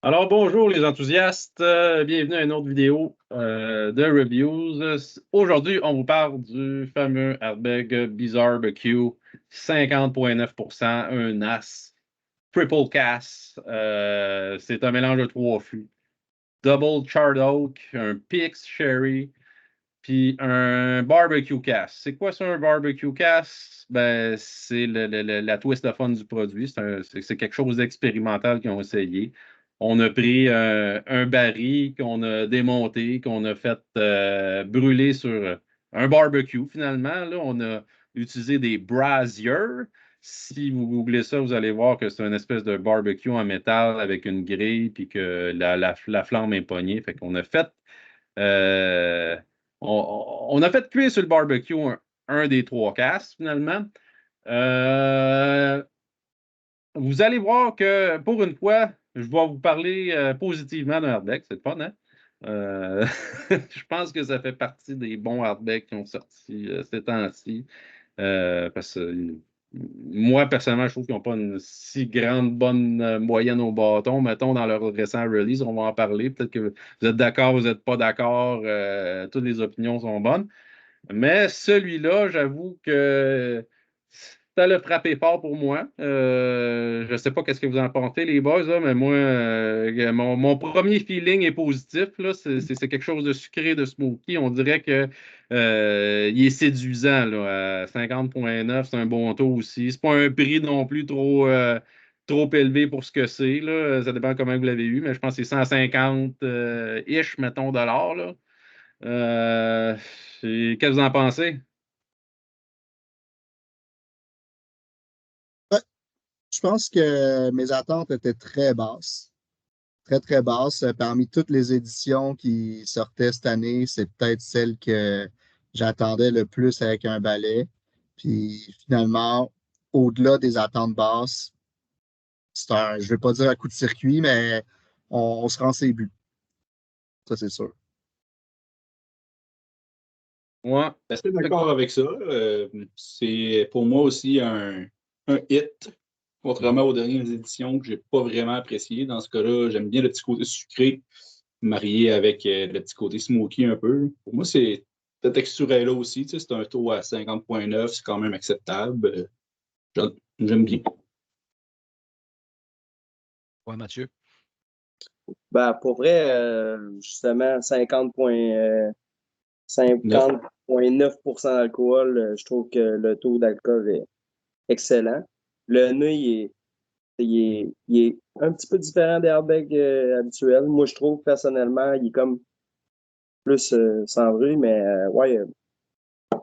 Alors, bonjour les enthousiastes, bienvenue à une autre vidéo de reviews. Aujourd'hui, on vous parle du fameux Ardbeg Bizarre-B-Q, 50,9%, un NAS, triple cast, c'est un mélange de trois fûts, double charred oak, un PX Sherry, puis un barbecue cast. C'est quoi ça, un barbecue cast? Ben, c'est la twist de fun du produit. C'est quelque chose d'expérimental qu'ils ont essayé. On a pris un baril qu'on a démonté, qu'on a fait brûler sur un barbecue, finalement. Là, on a utilisé des braziers. Si vous googlez ça, vous allez voir que c'est une espèce de barbecue en métal avec une grille, puis que la flamme est pognée. Fait qu'on a fait euh, on a fait cuire sur le barbecue un des trois casques, finalement. Euh, Vous allez voir que, pour une fois, je vais vous parler positivement d'un hardback. C'est le fun, hein? Euh, je pense que ça fait partie des bons hardbacks qui ont sorti ces temps-ci. Parce que moi, personnellement, je trouve qu'ils n'ont pas une si grande bonne moyenne au bâton. Mettons, dans leur récent release, on va en parler. Peut-être que vous êtes d'accord, vous n'êtes pas d'accord. Toutes les opinions sont bonnes. Mais celui-là, j'avoue que ça l'a frappé fort pour moi. Je ne sais pas qu'est-ce que vous en pensez, les boys, là, mais moi, mon premier feeling est positif. Là. C'est quelque chose de sucré, de smoky. On dirait que il est séduisant là, à 50,9. C'est un bon taux aussi. C'est pas un prix non plus trop élevé pour ce que c'est. Là. Ça dépend comment vous l'avez eu, mais je pense que c'est 150-ish, mettons, dollars. Là. Euh, Qu'est-ce que vous en pensez? Ouais, je pense que mes attentes étaient très basses, très, très basses. Parmi toutes les éditions qui sortaient cette année, c'est peut-être celle que j'attendais le plus avec un balai. Puis finalement, au-delà des attentes basses, je ne vais pas dire un coup de circuit, mais on se rend ses buts. Ça, c'est sûr. Ouais. Assez d'accord avec ça. C'est pour moi aussi un hit, contrairement aux dernières éditions que j'ai pas vraiment apprécié. Dans ce cas-là, j'aime bien le petit côté sucré, marié avec le petit côté smoky un peu. Pour moi, cette texture est là aussi. Tu sais, c'est un taux à 50,9, c'est quand même acceptable. J'aime bien. Ouais, Mathieu. Pour vrai, justement, 50,9% d'alcool, je trouve que le taux d'alcool est excellent. Le nez, il est un petit peu différent des airbags habituels. Moi, je trouve personnellement, il est comme plus sans bruit, mais ouais,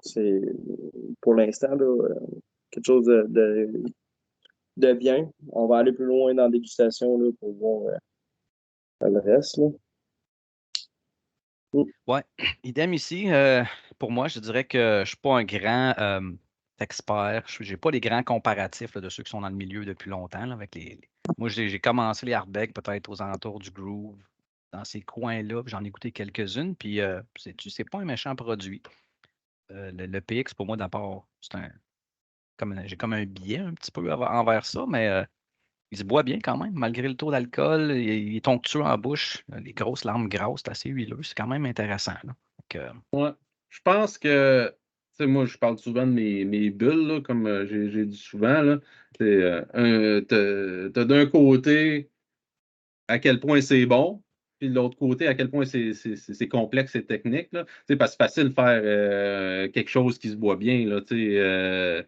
c'est pour l'instant là, quelque chose de bien. On va aller plus loin dans la dégustation là, pour voir le reste. Là. Ouais, idem ici. Pour moi, je dirais que je suis pas un grand expert. Je n'ai pas les grands comparatifs là, de ceux qui sont dans le milieu depuis longtemps. Là, avec Moi, j'ai commencé les hardbacks peut-être aux alentours du Groove, dans ces coins-là. J'en ai goûté quelques-unes. Puis, c'est pas un méchant produit. Le PX, pour moi, d'abord, j'ai comme un biais un petit peu envers ça, mais il se boit bien quand même, malgré le taux d'alcool. Il est onctueux en bouche. Les grosses larmes grasses, c'est assez huileux. C'est quand même intéressant. Là. Donc, Ouais. Je pense que, tu sais, moi, je parle souvent de mes bulles, là, comme j'ai dit souvent. Là. T'as d'un côté à quel point c'est bon, puis de l'autre côté à quel point c'est complexe et technique. Là. Tu sais, parce que c'est facile de faire quelque chose qui se boit bien. Là, tu sais,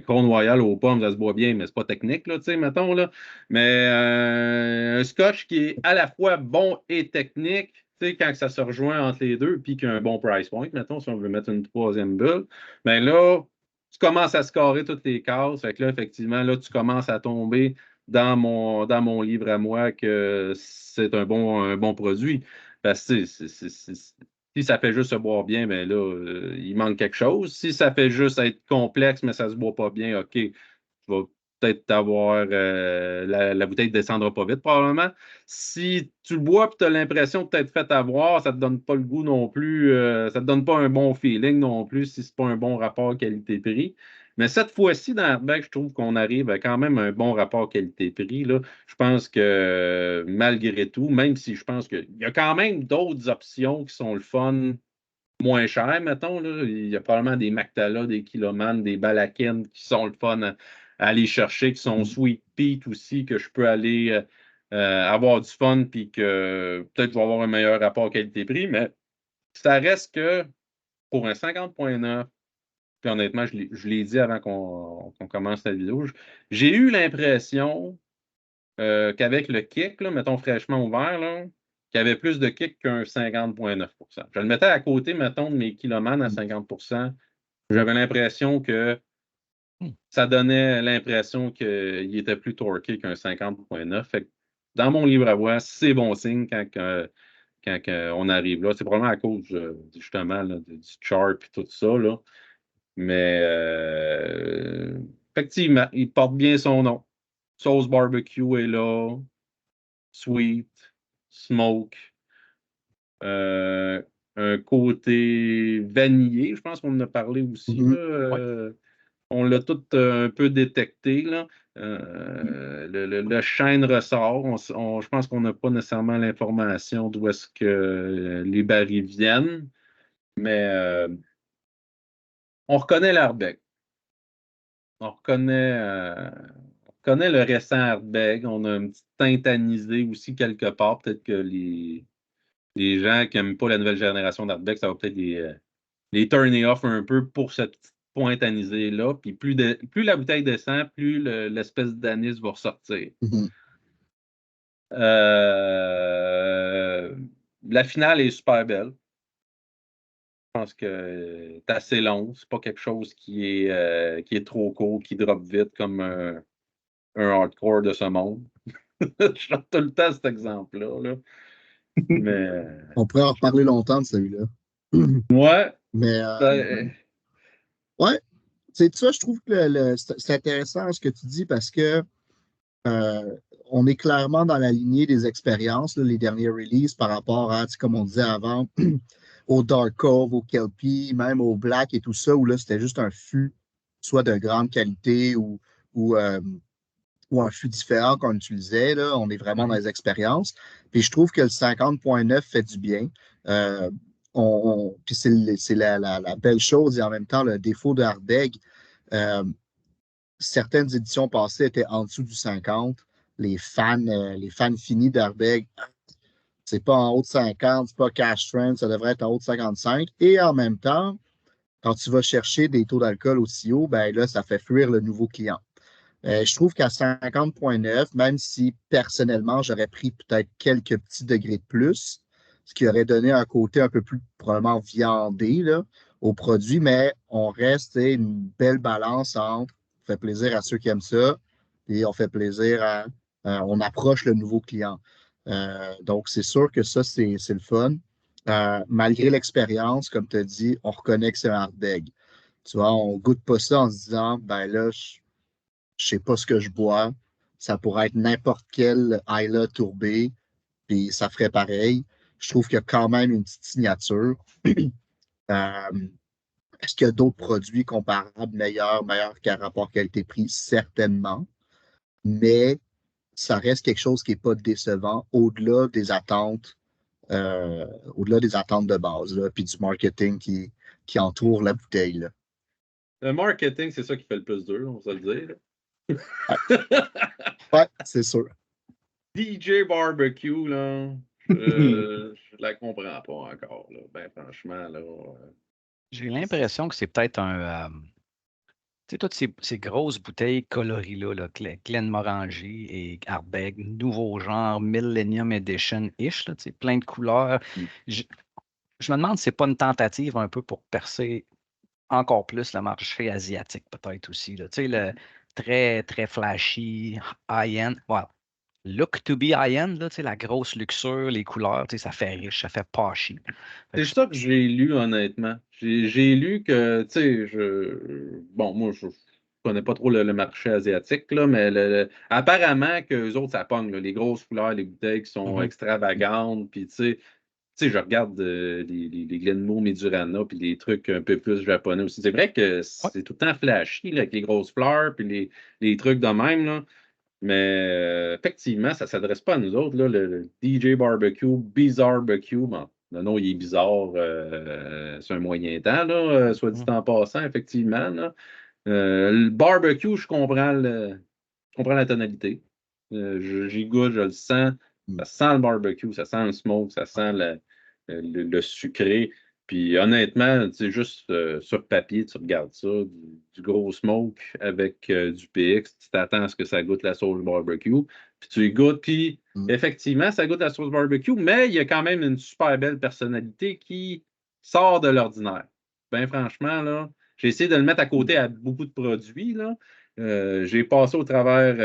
Crown Royal aux pommes, ça se boit bien, mais c'est pas technique, là, tu sais, mettons, là. Mais un scotch qui est à la fois bon et technique, tu sais, quand ça se rejoint entre les deux, puis qu'il y a un bon price point, mettons, si on veut mettre une troisième bulle, bien là, tu commences à scorer toutes les cases. Fait que là, effectivement, là, tu commences à tomber dans mon livre à moi que c'est un bon produit. Parce que si ça fait juste se boire bien, ben là, il manque quelque chose. Si ça fait juste être complexe, mais ça se boit pas bien, OK, tu vas peut-être avoir la bouteille ne descendra pas vite, probablement. Si tu le bois et tu as l'impression de t'être fait avoir, ça ne te donne pas le goût non plus, ça ne te donne pas un bon feeling non plus si ce n'est pas un bon rapport qualité-prix. Mais cette fois-ci, dans Ardbeg, je trouve qu'on arrive à quand même un bon rapport qualité-prix. Là. Je pense que malgré tout, même si je pense qu'il y a quand même d'autres options qui sont le fun moins chères, mettons. Là. Il y a probablement des Mactala, des Kiloman, des Balakin qui sont le fun à aller chercher, qui sont Sweet Peat aussi, que je peux aller avoir du fun, puis que peut-être je vais avoir un meilleur rapport qualité-prix, mais ça reste que pour un 50.9, puis honnêtement, je l'ai dit avant qu'on commence la vidéo, j'ai eu l'impression qu'avec le kick, là, mettons fraîchement ouvert, là, qu'il y avait plus de kick qu'un 50.9%. Je le mettais à côté, mettons, de mes Kiloman à 50%. J'avais l'impression que ça donnait l'impression qu'il était plus torqué qu'un 50.9. Fait que dans mon livre à voix, c'est bon signe quand on arrive là. C'est probablement à cause justement là, du chart et tout ça. Là. Mais effectivement, il porte bien son nom. Sauce barbecue est là. Sweet. Smoke. Un côté vanillé, je pense qu'on en a parlé aussi. Là, on l'a tout un peu détecté. Là. Le chêne ressort. Je pense qu'on n'a pas nécessairement l'information d'où est-ce que les barils viennent. Mais on reconnaît l'Ardbeg. On reconnaît le récent Ardbeg. On a un petit teint anisé aussi quelque part. Peut-être que les gens qui n'aiment pas la nouvelle génération d'Ardbeg, ça va peut-être les turner off un peu pour cette petite pointe anisée-là. Puis plus la bouteille descend, plus l'espèce d'anis va ressortir. La finale est super belle. Je pense que c'est assez long. C'est pas quelque chose qui est trop court, qui drop vite comme un hardcore de ce monde. Je donne tout le temps cet exemple-là. Là. Mais On pourrait en reparler longtemps de celui-là. ouais. Mais ouais, tu sais, je trouve que c'est intéressant ce que tu dis parce que on est clairement dans la lignée des expériences, là, les derniers releases par rapport à, comme on disait avant, au Dark Cove, au Kelpie, même au Black et tout ça, où là, c'était juste un fût, soit de grande qualité ou un fût différent qu'on utilisait. Là. On est vraiment dans les expériences. Puis je trouve que le 50.9 fait du bien. Puis c'est la belle chose et en même temps le défaut de Ardbeg. Certaines éditions passées étaient en dessous du 50. Les fans finis d'Ardbeg, c'est pas en haut de 50, c'est pas cash trend, ça devrait être en haut de 55. Et en même temps, quand tu vas chercher des taux d'alcool aussi hauts, ben là, ça fait fuir le nouveau client. Je trouve qu'à 50.9, même si personnellement, j'aurais pris peut-être quelques petits degrés de plus, ce qui aurait donné un côté un peu plus probablement viandé là, au produit, mais on reste une belle balance entre on fait plaisir à ceux qui aiment ça et on fait plaisir on approche le nouveau client. Donc, c'est sûr que ça, c'est le fun. Malgré l'expérience, comme tu as dit, on reconnaît que c'est un Ardbeg. Tu vois, on ne goûte pas ça en se disant, ben là, je sais pas ce que je bois. Ça pourrait être n'importe quel Isla tourbé, puis ça ferait pareil. Je trouve qu'il y a quand même une petite signature. Est-ce qu'il y a d'autres produits comparables, meilleurs qu'un rapport qualité-prix? Certainement. Mais ça reste quelque chose qui n'est pas décevant au-delà des attentes, de base, là, puis du marketing qui entoure la bouteille. Là. Le marketing, c'est ça qui fait le plus dur, on va se le dire. Ouais, c'est sûr. DJ Barbecue, là, je la comprends pas encore, là. Ben franchement, là. J'ai l'impression que c'est peut-être un. Tu sais, toutes ces grosses bouteilles coloris-là, là, Glenmorangie et Ardbeg, nouveau genre, Millennium Edition-ish, là, tu sais, plein de couleurs. Je me demande si c'est pas une tentative un peu pour percer encore plus le marché asiatique, peut-être aussi. Là. Tu sais, le très, très flashy, high-end. Voilà. Look to be high-end, là, tu sais, la grosse luxure, les couleurs, tu sais, ça fait riche, ça fait pashy. C'est ça que j'ai lu, honnêtement. J'ai lu que, tu sais, bon, moi, je connais pas trop le marché asiatique, là, mais apparemment qu'eux autres, ça pogne, là, les grosses couleurs, les bouteilles qui sont extravagantes, puis tu sais, je regarde les Glenmoe Medurana, puis les trucs un peu plus japonais aussi. C'est vrai que c'est tout le temps flashy, là, avec les grosses fleurs, puis les trucs de même, là. Mais effectivement, ça ne s'adresse pas à nous autres, là, le DJ Barbecue, Bizarre Barbecue. Bon, le nom, il est bizarre, c'est un moyen temps, là, soit dit en passant, effectivement. Là. Le barbecue, je comprends la tonalité. J'y goûte, je le sens. Ça sent le barbecue, ça sent le smoke, ça sent le sucré. Puis honnêtement, c'est juste sur papier, tu regardes ça, du gros smoke avec du PX, tu t'attends à ce que ça goûte la sauce barbecue. Puis tu y goûtes, puis effectivement, ça goûte la sauce barbecue, mais il y a quand même une super belle personnalité qui sort de l'ordinaire. Ben franchement, là, j'ai essayé de le mettre à côté à beaucoup de produits, là. J'ai passé au travers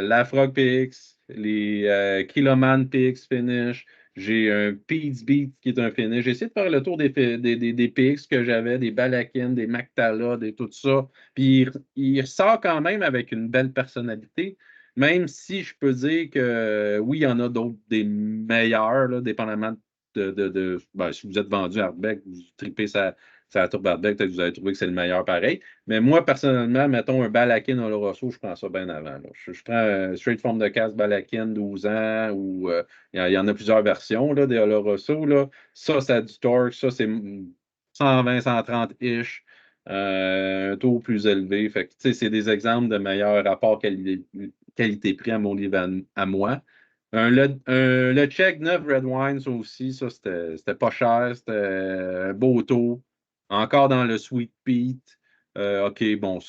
la Frog PX, les Kiloman PX Finish. J'ai un Pete's Beat qui est un finish. J'ai essayé de faire le tour des PX que j'avais, des Balakin, des Mactala, tout ça. Puis il ressort quand même avec une belle personnalité, même si je peux dire que oui, il y en a d'autres des meilleurs, là, dépendamment ben, si vous êtes vendu à Ardbeg, vous tripez ça la tourbe Ardbeg, peut-être que vous avez trouvé que c'est le meilleur pareil. Mais moi, personnellement, mettons un Balakin Oloroso, je prends ça bien avant. Là. Je prends un Straight From the Cast Balakin 12 ans ou il y en a plusieurs versions là, des Oloroso. Là. Ça a du torque. Ça, c'est 120, 130-ish. Un taux plus élevé. Fait que, c'est des exemples de meilleurs rapports qualité-prix à mon livre à moi. Le check 9 Red Wine, ça aussi, ça, c'était pas cher. C'était un beau taux. Encore dans le Sweet Peat. OK, bon,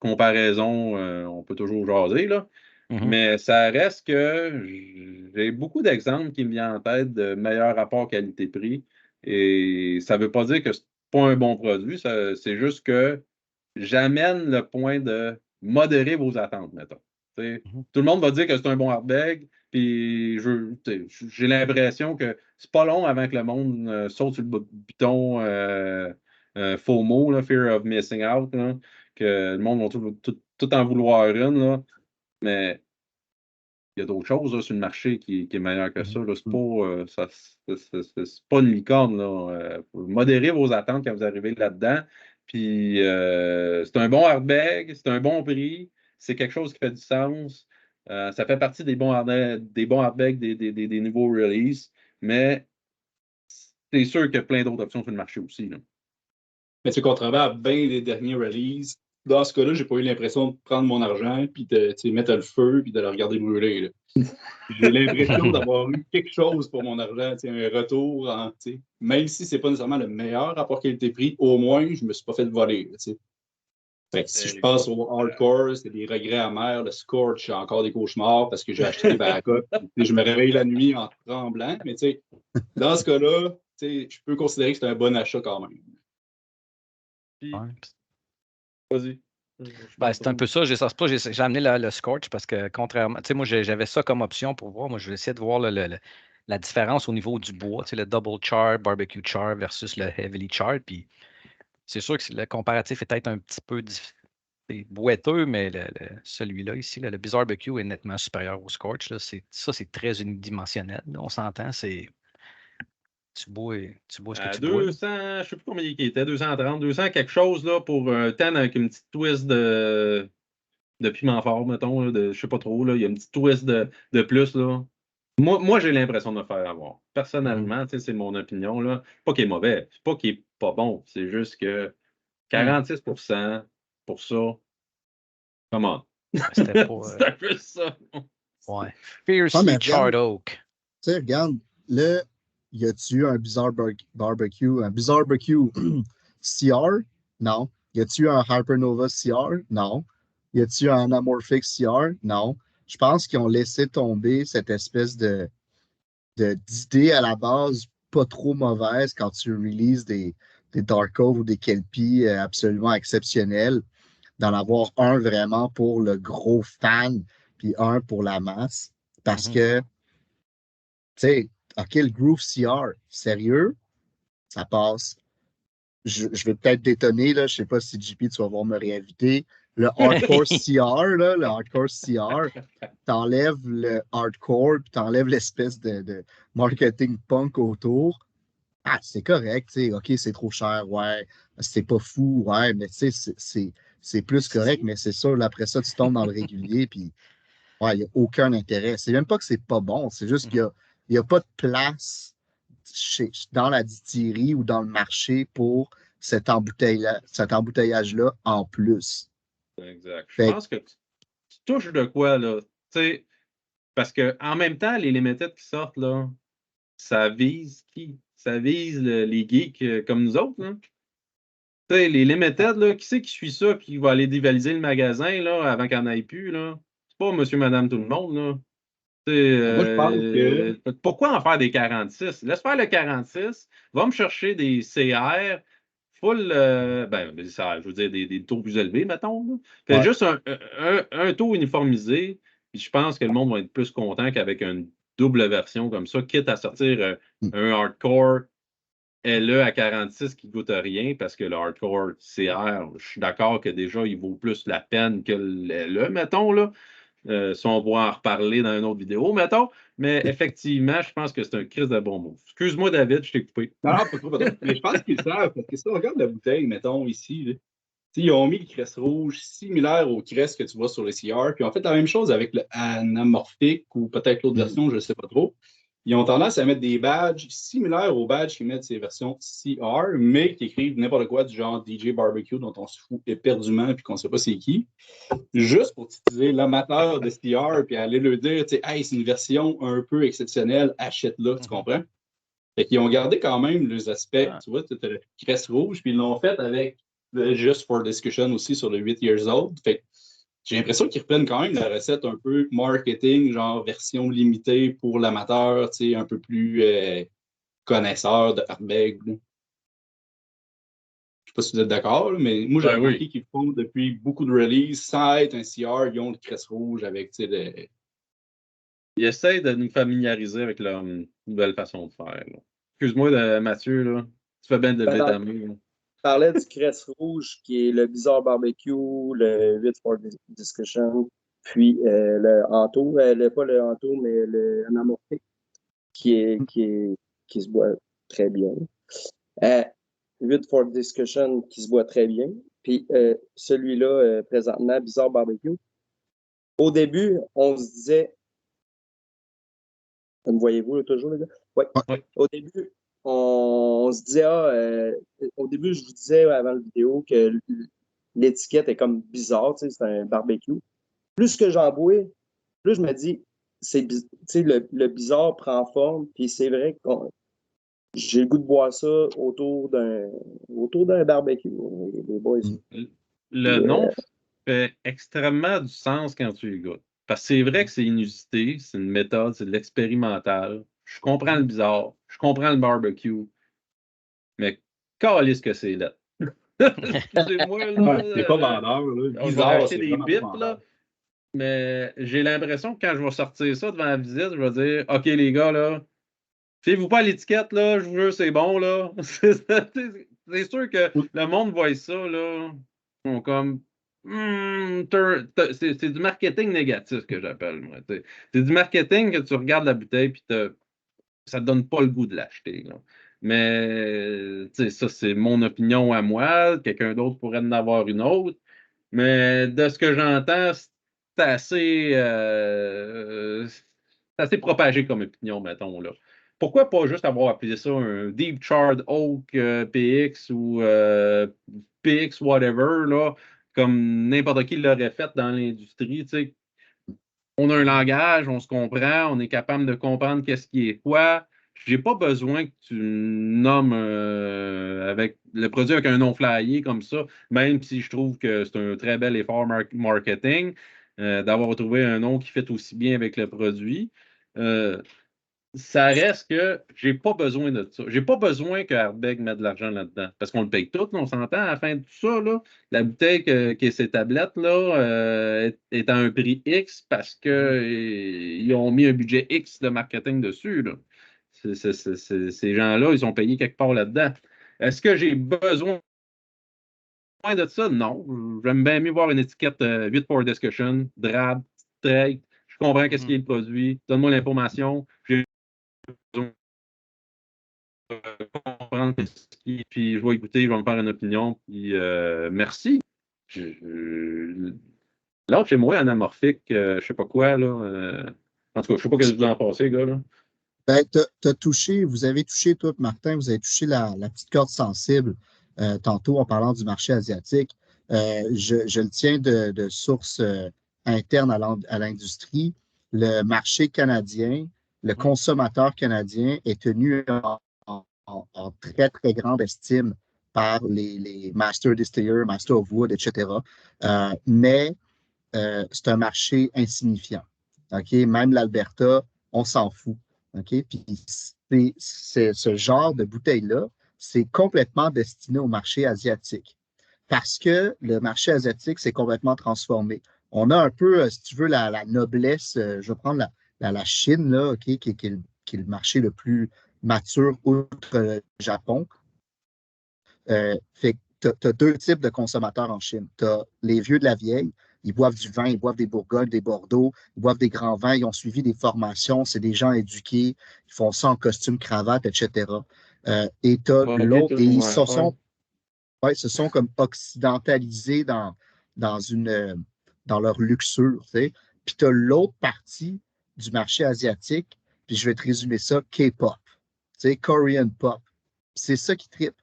comparaison, on peut toujours jaser, là. Mais ça reste que j'ai beaucoup d'exemples qui me viennent en tête de meilleurs rapports qualité-prix. Et ça ne veut pas dire que c'est pas un bon produit, c'est juste que j'amène le point de modérer vos attentes, mettons. Tout le monde va dire que c'est un bon Ardbeg, puis j'ai l'impression que c'est pas long avant que le monde saute sur le bouton FOMO, là, Fear of Missing Out, là, que le monde va tout en vouloir une, là, mais il y a d'autres choses là, sur le marché qui est meilleur que ça. C'est pas une licorne. Là. Modérez vos attentes quand vous arrivez là-dedans. Puis c'est un bon hardbag, c'est un bon prix, c'est quelque chose qui fait du sens. Ça fait partie des bons hardbags, des nouveaux releases, mais c'est sûr qu'il y a plein d'autres options sur le marché aussi. Là. Mais tu contrairement à bien des derniers releases, dans ce cas-là, j'ai pas eu l'impression de prendre mon argent puis de mettre le feu puis de le regarder brûler. Là. J'ai l'impression d'avoir eu quelque chose pour mon argent, un retour, même si c'est pas nécessairement le meilleur rapport qualité-prix, au moins, je me suis pas fait voler. Là, fait que si je passe au hardcore, c'est des regrets amers. Le Scorch, j'ai encore des cauchemars parce que j'ai acheté des baracottes. Je me réveille la nuit en tremblant. Mais dans ce cas-là, je peux considérer que c'est un bon achat quand même. Vas-y. Ben, c'est un peu ça. J'ai amené le Scorch parce que contrairement, moi j'avais ça comme option pour voir. Moi, je vais essayer de voir la différence au niveau du bois, le double char, barbecue char versus le heavily char. Puis c'est sûr que le comparatif est peut-être un petit peu boiteux, mais celui-là ici, le Bizarre Barbecue est nettement supérieur au Scorch. Là. C'est très unidimensionnel. Là. On s'entend, c'est. Tu bois ce que tu bois. 200, je ne sais plus combien il était, 230, 200 quelque chose là, pour un tan avec une petite twist de piment fort, mettons. Là, je ne sais pas trop. Là, il y a une petite twist de plus. Là. Moi j'ai l'impression de me faire avoir. Personnellement, c'est mon opinion. Là. Pas qu'il est mauvais, c'est pas qu'il est pas bon. C'est juste que 46% pour ça, comment? C'était pas. C'est un peu ça. Ouais. Fiercely Charred Oak. Tu sais, regarde, là, y a-tu un Bizarre Barbecue, un Bizarre Barbecue CR? Non. Y a-tu un Hypernova CR? Non. Y a-tu un Amorphic CR? Non. Je pense qu'ils ont laissé tomber cette espèce d'idée à la base pas trop mauvaise quand tu releases des Dark Cove ou des Kelpie absolument exceptionnels, d'en avoir un vraiment pour le gros fan, puis un pour la masse. Parce que, tu sais, OK, le Groove CR, sérieux, ça passe. Je vais peut-être détonner, là, je sais pas si JP, tu vas voir me réinviter, le hardcore CR, là, le hardcore CR, t'enlèves le hardcore, puis t'enlèves l'espèce de marketing punk autour. Ah, c'est correct, tu sais, OK, c'est trop cher, ouais, c'est pas fou, ouais, mais tu sais, c'est plus correct, mais c'est sûr, là, après ça, tu tombes dans le régulier, puis ouais, il n'y a aucun intérêt. C'est même pas que c'est pas bon, c'est juste qu'il y a pas de place dans la distillerie ou dans le marché pour cet embouteillage-là en plus. Exact. Je Fait pense que tu touches de quoi, là? Tu sais, parce qu'en même temps, les limited qui sortent, là, ça vise qui? Ça vise les geeks comme nous autres, là. Tu sais, les limited, là, qui c'est qui suit ça puis qui va aller dévaliser le magasin, là, avant qu'il n'y en ait plus, là? C'est pas monsieur, madame, tout le monde, là. Tu sais, Moi, je pense que pourquoi en faire des 46? Laisse faire le 46, va me chercher des CR, full, ben, des CR, je veux dire, des taux plus élevés, mettons, là. Fais ouais, juste un taux uniformisé, puis je pense que le monde va être plus content qu'avec une double version comme ça, quitte à sortir un hardcore LE à 46 qui ne goûte rien, parce que le hardcore CR, je suis d'accord que déjà, il vaut plus la peine que le LE, mettons, là. Si on va en reparler dans une autre vidéo, mettons. Mais effectivement, je pense que c'est un crise de bon mot. Excuse-moi, David, je t'ai coupé. non, non, pas trop, pas trop. Mais je pense qu'ils le savent, parce que si on regarde la bouteille, mettons, ici, là, ils ont mis le crest rouge similaire au crest que tu vois sur le CR, puis en fait la même chose avec le anamorphique ou peut-être l'autre version, je ne sais pas trop. Ils ont tendance à mettre des badges similaires aux badges qu'ils mettent ces versions CR, mais qui écrivent n'importe quoi du genre DJ Barbecue dont on se fout éperdument puis qu'on ne sait pas c'est qui, juste pour titiller l'amateur de CR puis aller leur dire, tu sais, hey, c'est une version un peu exceptionnelle, achète-la, tu comprends? Fait qu'ils ont gardé quand même les aspects, tu vois, tu as le crest rouge, puis ils l'ont fait avec le Just for Discussion aussi sur le 8 Years Old. Fait que j'ai l'impression qu'ils reprennent quand même la recette un peu marketing, genre version limitée pour l'amateur, tu sais, un peu plus connaisseur de Ardbeg. Je ne sais pas si vous êtes d'accord, mais moi j'ai Ben remarqué oui. qu'ils font depuis beaucoup de releases, sans être un CR, ils ont le crest rouge avec, tu sais, Ils essayent de nous familiariser avec leur nouvelle façon de faire, là. Excuse-moi, Mathieu, là. Tu fais bien de lever ta main, là. Parlais du crest rouge qui est le Bizarre Barbecue, le 8 for Discussion, puis le Anto, pas le Anto, mais le Anamorphique qui se boit très bien. 8 for Discussion qui se boit très bien. Puis celui-là, présentement, Bizarre Barbecue. Au début, on se disait, me voyez-vous là, toujours, les gars? Oui. Ouais. Au début, on se disait, au début, je vous disais avant la vidéo que l'étiquette est comme bizarre, tu sais, c'est un barbecue. Plus que j'en bois, plus je me dis, le bizarre prend forme, puis c'est vrai que j'ai le goût de boire ça autour d'un barbecue, les boys. Le nom fait extrêmement du sens quand tu y goûtes. Parce que c'est vrai que c'est inusité, c'est une méthode, c'est de l'expérimental. Je comprends le bizarre, je comprends le barbecue, mais calisse que c'est là. Excusez-moi, là. c'est pas vendeur, là. Je vais Bizarre, racheter c'est des vraiment pas bits, vendeur. là. Mais j'ai l'impression que quand je vais sortir ça devant la visite, je vais dire OK, les gars, là, fiez-vous pas à l'étiquette, là, je vous jure, c'est bon, là. C'est sûr que le monde voit ça, là. Ils sont comme. C'est du marketing négatif que j'appelle, moi. C'est du marketing que tu regardes la bouteille puis ça te donne pas le goût de l'acheter, là. Mais ça, c'est mon opinion à moi. Quelqu'un d'autre pourrait en avoir une autre. Mais de ce que j'entends, c'est assez propagé comme opinion, mettons, là. Pourquoi pas juste avoir appelé ça un Deep Charred Oak PX ou PX whatever, là, comme n'importe qui l'aurait fait dans l'industrie, tu sais. On a un langage, on se comprend, on est capable de comprendre qu'est-ce qui est quoi. J'ai pas besoin que tu nommes avec le produit avec un nom flyé comme ça, même si je trouve que c'est un très bel effort marketing d'avoir trouvé un nom qui fait aussi bien avec le produit. Euh, Ça reste que j'ai pas besoin de ça. J'ai pas besoin que Ardbeg mette de l'argent là-dedans. Parce qu'on le paye tout, là, on s'entend à la fin de tout ça. Là, la bouteille qui est ces tablettes là, est à un prix X parce qu'ils ont mis un budget X de marketing dessus. Là. Ces gens-là, ils ont payé quelque part là-dedans. Est-ce que j'ai besoin loin de ça, non. J'aime bien mieux voir une étiquette 8 for discussion, drab, straight. Je comprends qu'est-ce qui est le produit. Donne-moi l'information. J'ai besoin de comprendre ce qui est, puis je vais écouter, je vais me faire une opinion. Puis merci. L'autre chez moi, anamorphique, je sais pas quoi, là. En tout cas, je sais pas ce que vous en pensez, gars, là. Ben, vous avez touché, toi, Martin, vous avez touché la petite corde sensible tantôt en parlant du marché asiatique. Je le tiens de source interne à l'industrie. Le marché canadien, le consommateur canadien est tenu en très, très grande estime par les Master Distillers, Master of Wood, etc. Mais c'est un marché insignifiant. OK? Même l'Alberta, on s'en fout. OK? Puis ce genre de bouteille-là, c'est complètement destiné au marché asiatique. Parce que le marché asiatique s'est complètement transformé. On a un peu, si tu veux, la noblesse, je vais prendre la Chine, là, OK, qui est le marché le plus mature outre le Japon. Fait que tu as deux types de consommateurs en Chine. Tu as les vieux de la vieille, ils boivent du vin, ils boivent des Bourgognes, des Bordeaux, ils boivent des grands vins, ils ont suivi des formations, c'est des gens éduqués, ils font ça en costume, cravate, etc. Et tu as l'autre, et ils se sont comme occidentalisés dans leur luxure. Tu sais. Puis tu as l'autre partie du marché asiatique, puis je vais te résumer ça, K-pop, tu sais, Korean pop. C'est ça qui tripe.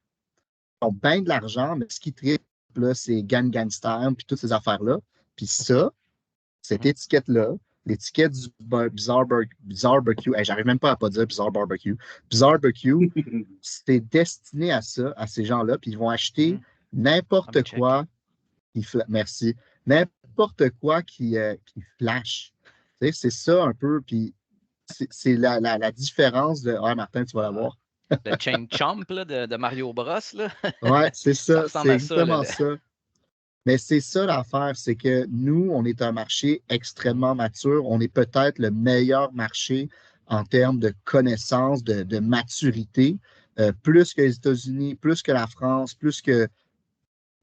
Ils ont bien de l'argent, mais ce qui tripe, là, c'est Gangnam Style, puis toutes ces affaires-là. Puis ça, cette étiquette-là, l'étiquette du Bizarre Barbecue, hey, j'arrive même pas à pas dire Bizarre Barbecue. Bizarre Barbecue, c'est destiné à ça, à ces gens-là, puis ils vont acheter n'importe quoi. Merci. N'importe quoi qui flash. Tu sais, c'est ça un peu, puis c'est la différence de. Ah, Martin, tu vas l'avoir. Le Chain Chomp là, de Mario Bros. Là. Ouais, c'est Ça ça. ressemble C'est à ça. exactement ça. Mais c'est ça l'affaire, c'est que nous, on est un marché extrêmement mature. On est peut-être le meilleur marché en termes de connaissances, de maturité, plus que les États-Unis, plus que la France, plus que,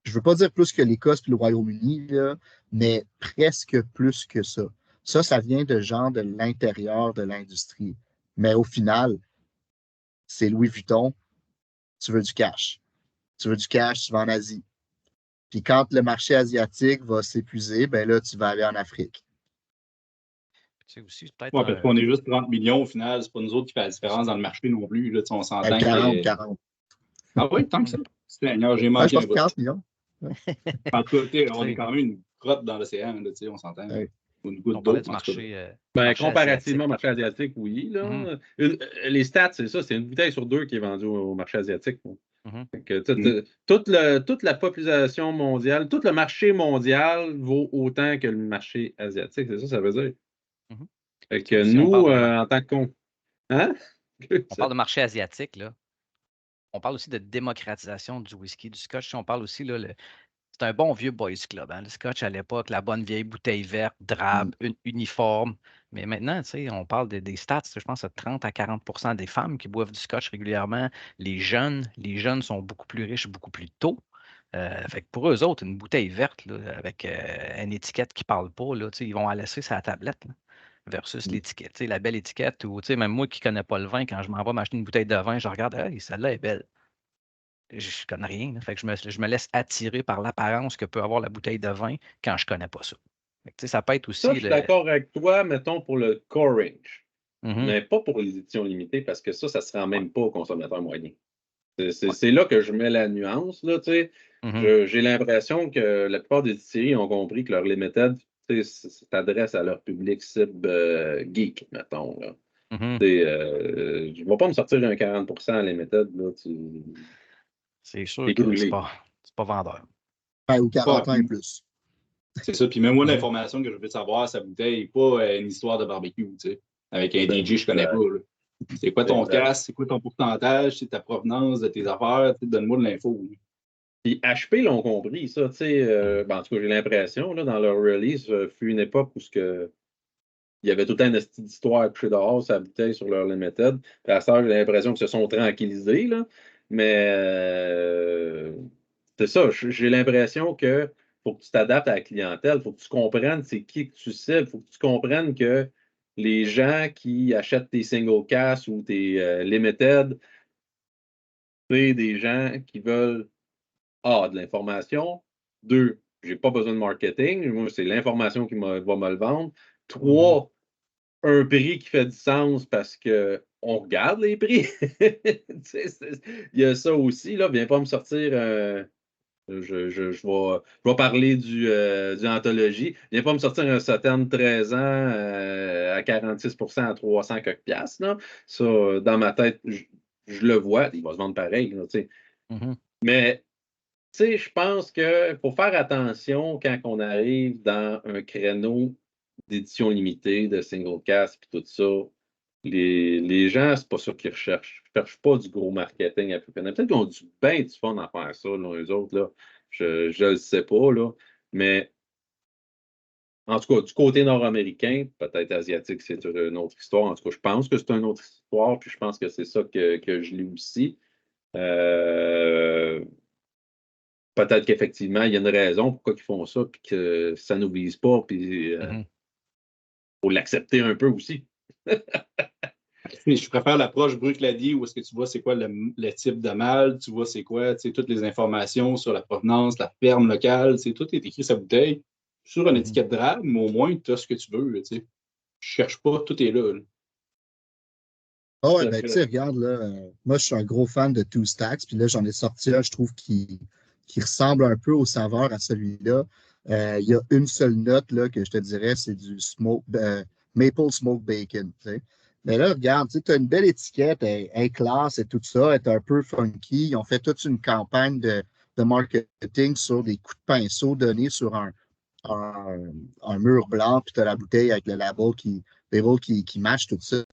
je ne veux pas dire plus que l'Écosse puis le Royaume-Uni, là, mais presque plus que ça. Ça vient de gens de l'intérieur de l'industrie. Mais au final, c'est Louis Vuitton, tu veux du cash. Tu veux du cash, tu vas en Asie. Puis quand le marché asiatique va s'épuiser, ben là, tu vas aller en Afrique. C'est aussi peut-être Ouais, parce qu'on est juste 30 millions au final, c'est pas nous autres qui fait la différence dans le marché non plus. Là, on s'entend 40. Ah oui, tant que ça. J'ai Ouais, manqué je pense un bout. 40 millions. En tout cas, on est quand même une grotte dans l'océan, on s'entend. Ouais. Ou une goutte on parlait d'eau, du en tout cas. marché. Comparativement au marché asiatique, oui. Là. Les stats, c'est ça, c'est une bouteille sur deux qui est vendue au marché asiatique. Toute la population mondiale, tout le marché mondial vaut autant que le marché asiatique, c'est ça, ça veut dire. Fait que aussi, nous, en tant que hein? On parle de marché asiatique, là. On parle aussi de démocratisation du whisky, du scotch. On parle aussi, là, c'est un bon vieux boys club. Hein? Le scotch à l'époque, la bonne vieille bouteille verte, drabe, uniforme. Mais maintenant, tu sais, on parle des stats. Je pense à 30 à 40 des femmes qui boivent du scotch régulièrement. Les jeunes sont beaucoup plus riches, beaucoup plus tôt. Fait que pour eux autres, une bouteille verte là, avec une étiquette qui ne parle pas, là, ils vont la laisser sur la tablette. Là, versus l'étiquette, la belle étiquette, ou même moi qui ne connais pas le vin, quand je m'en vais m'acheter une bouteille de vin, je regarde, hey, celle-là est belle. Je ne connais rien. Là. Fait que je me laisse attirer par l'apparence que peut avoir la bouteille de vin quand je ne connais pas ça. Fait que, ça peut être aussi. Ça, je suis d'accord avec toi, mettons, pour le core range, mais pas pour les éditions limitées, parce que ça ne se rend même pas au consommateur moyen. C'est là que je mets la nuance. Là, j'ai l'impression que la plupart des distilleries ont compris que leur limited s'adresse à leur public cible geek, mettons. Là. Je ne vais pas me sortir un 40% à limited. Là, c'est sûr que c'est pas vendeur. Ouais, ou 40 ans et plus. C'est ça. Puis même moi, l'information que je veux savoir, sa bouteille n'est pas une histoire de barbecue, avec un DJ que je ne connais pas. Là. C'est quoi ton casque, c'est quoi ton pourcentage, c'est ta provenance de tes affaires, donne-moi de l'info. Puis HP l'ont compris, ça, tu sais. En tout cas, j'ai l'impression, dans leur release, fut une époque où il y avait tout le temps une petite histoire couchée dehors, sa bouteille sur leur limited. Puis à ça, j'ai l'impression qu'ils se sont tranquillisés, là. Mais c'est ça, j'ai l'impression que faut que tu t'adaptes à la clientèle, faut que tu comprennes c'est qui que tu cibles, faut que tu comprennes que les gens qui achètent tes single cast ou tes limited, c'est des gens qui veulent de l'information. 2, j'ai pas besoin de marketing. Moi, c'est l'information qui va me le vendre. 3, un prix qui fait du sens parce qu'on regarde les prix. Il y a ça aussi. Là. Viens pas me sortir. Je vais parler du anthologie. Viens pas me sortir un Saturn 13 ans à 46% à 300 quelques piastres. Là. Ça, dans ma tête, je le vois. Il va se vendre pareil. Là, Mais je pense qu'il faut faire attention quand on arrive dans un créneau d'édition limitée, de single cast et tout ça. Les gens, c'est pas ça qu'ils recherchent. Ils ne cherchent pas du gros marketing à plus peine. Peut-être qu'ils ont bien du fun à faire ça, là, eux autres. Là. Je ne le sais pas, là. Mais en tout cas, du côté nord-américain, peut-être asiatique, c'est une autre histoire. En tout cas, je pense que c'est une autre histoire, puis je pense que c'est ça que je lis aussi. Peut-être qu'effectivement, il y a une raison pourquoi ils font ça, puis que ça n'oblige pas, puis faut l'accepter un peu aussi. Je préfère l'approche Bruichladdich où est-ce que tu vois c'est quoi le type de mâle, tu vois c'est quoi, tu sais, toutes les informations sur la provenance, la ferme locale, tout est écrit sur la bouteille, sur une étiquette de rame, mais au moins tu as ce que tu veux. Tu sais. Je cherche pas, tout est là. Ah ouais, ben tu sais, regarde, là, moi je suis un gros fan de Two Stacks, puis là j'en ai sorti un, je trouve, qui ressemble un peu au saveur à celui-là. Il y a une seule note là, que je te dirais, c'est du Maple Smoke Bacon. Tu sais. Mais là, regarde, tu as une belle étiquette, elle est classe et tout ça, elle est un peu funky. Ils ont fait toute une campagne de marketing sur des coups de pinceau donnés sur un mur blanc, puis tu as la bouteille avec le label qui match tout ça.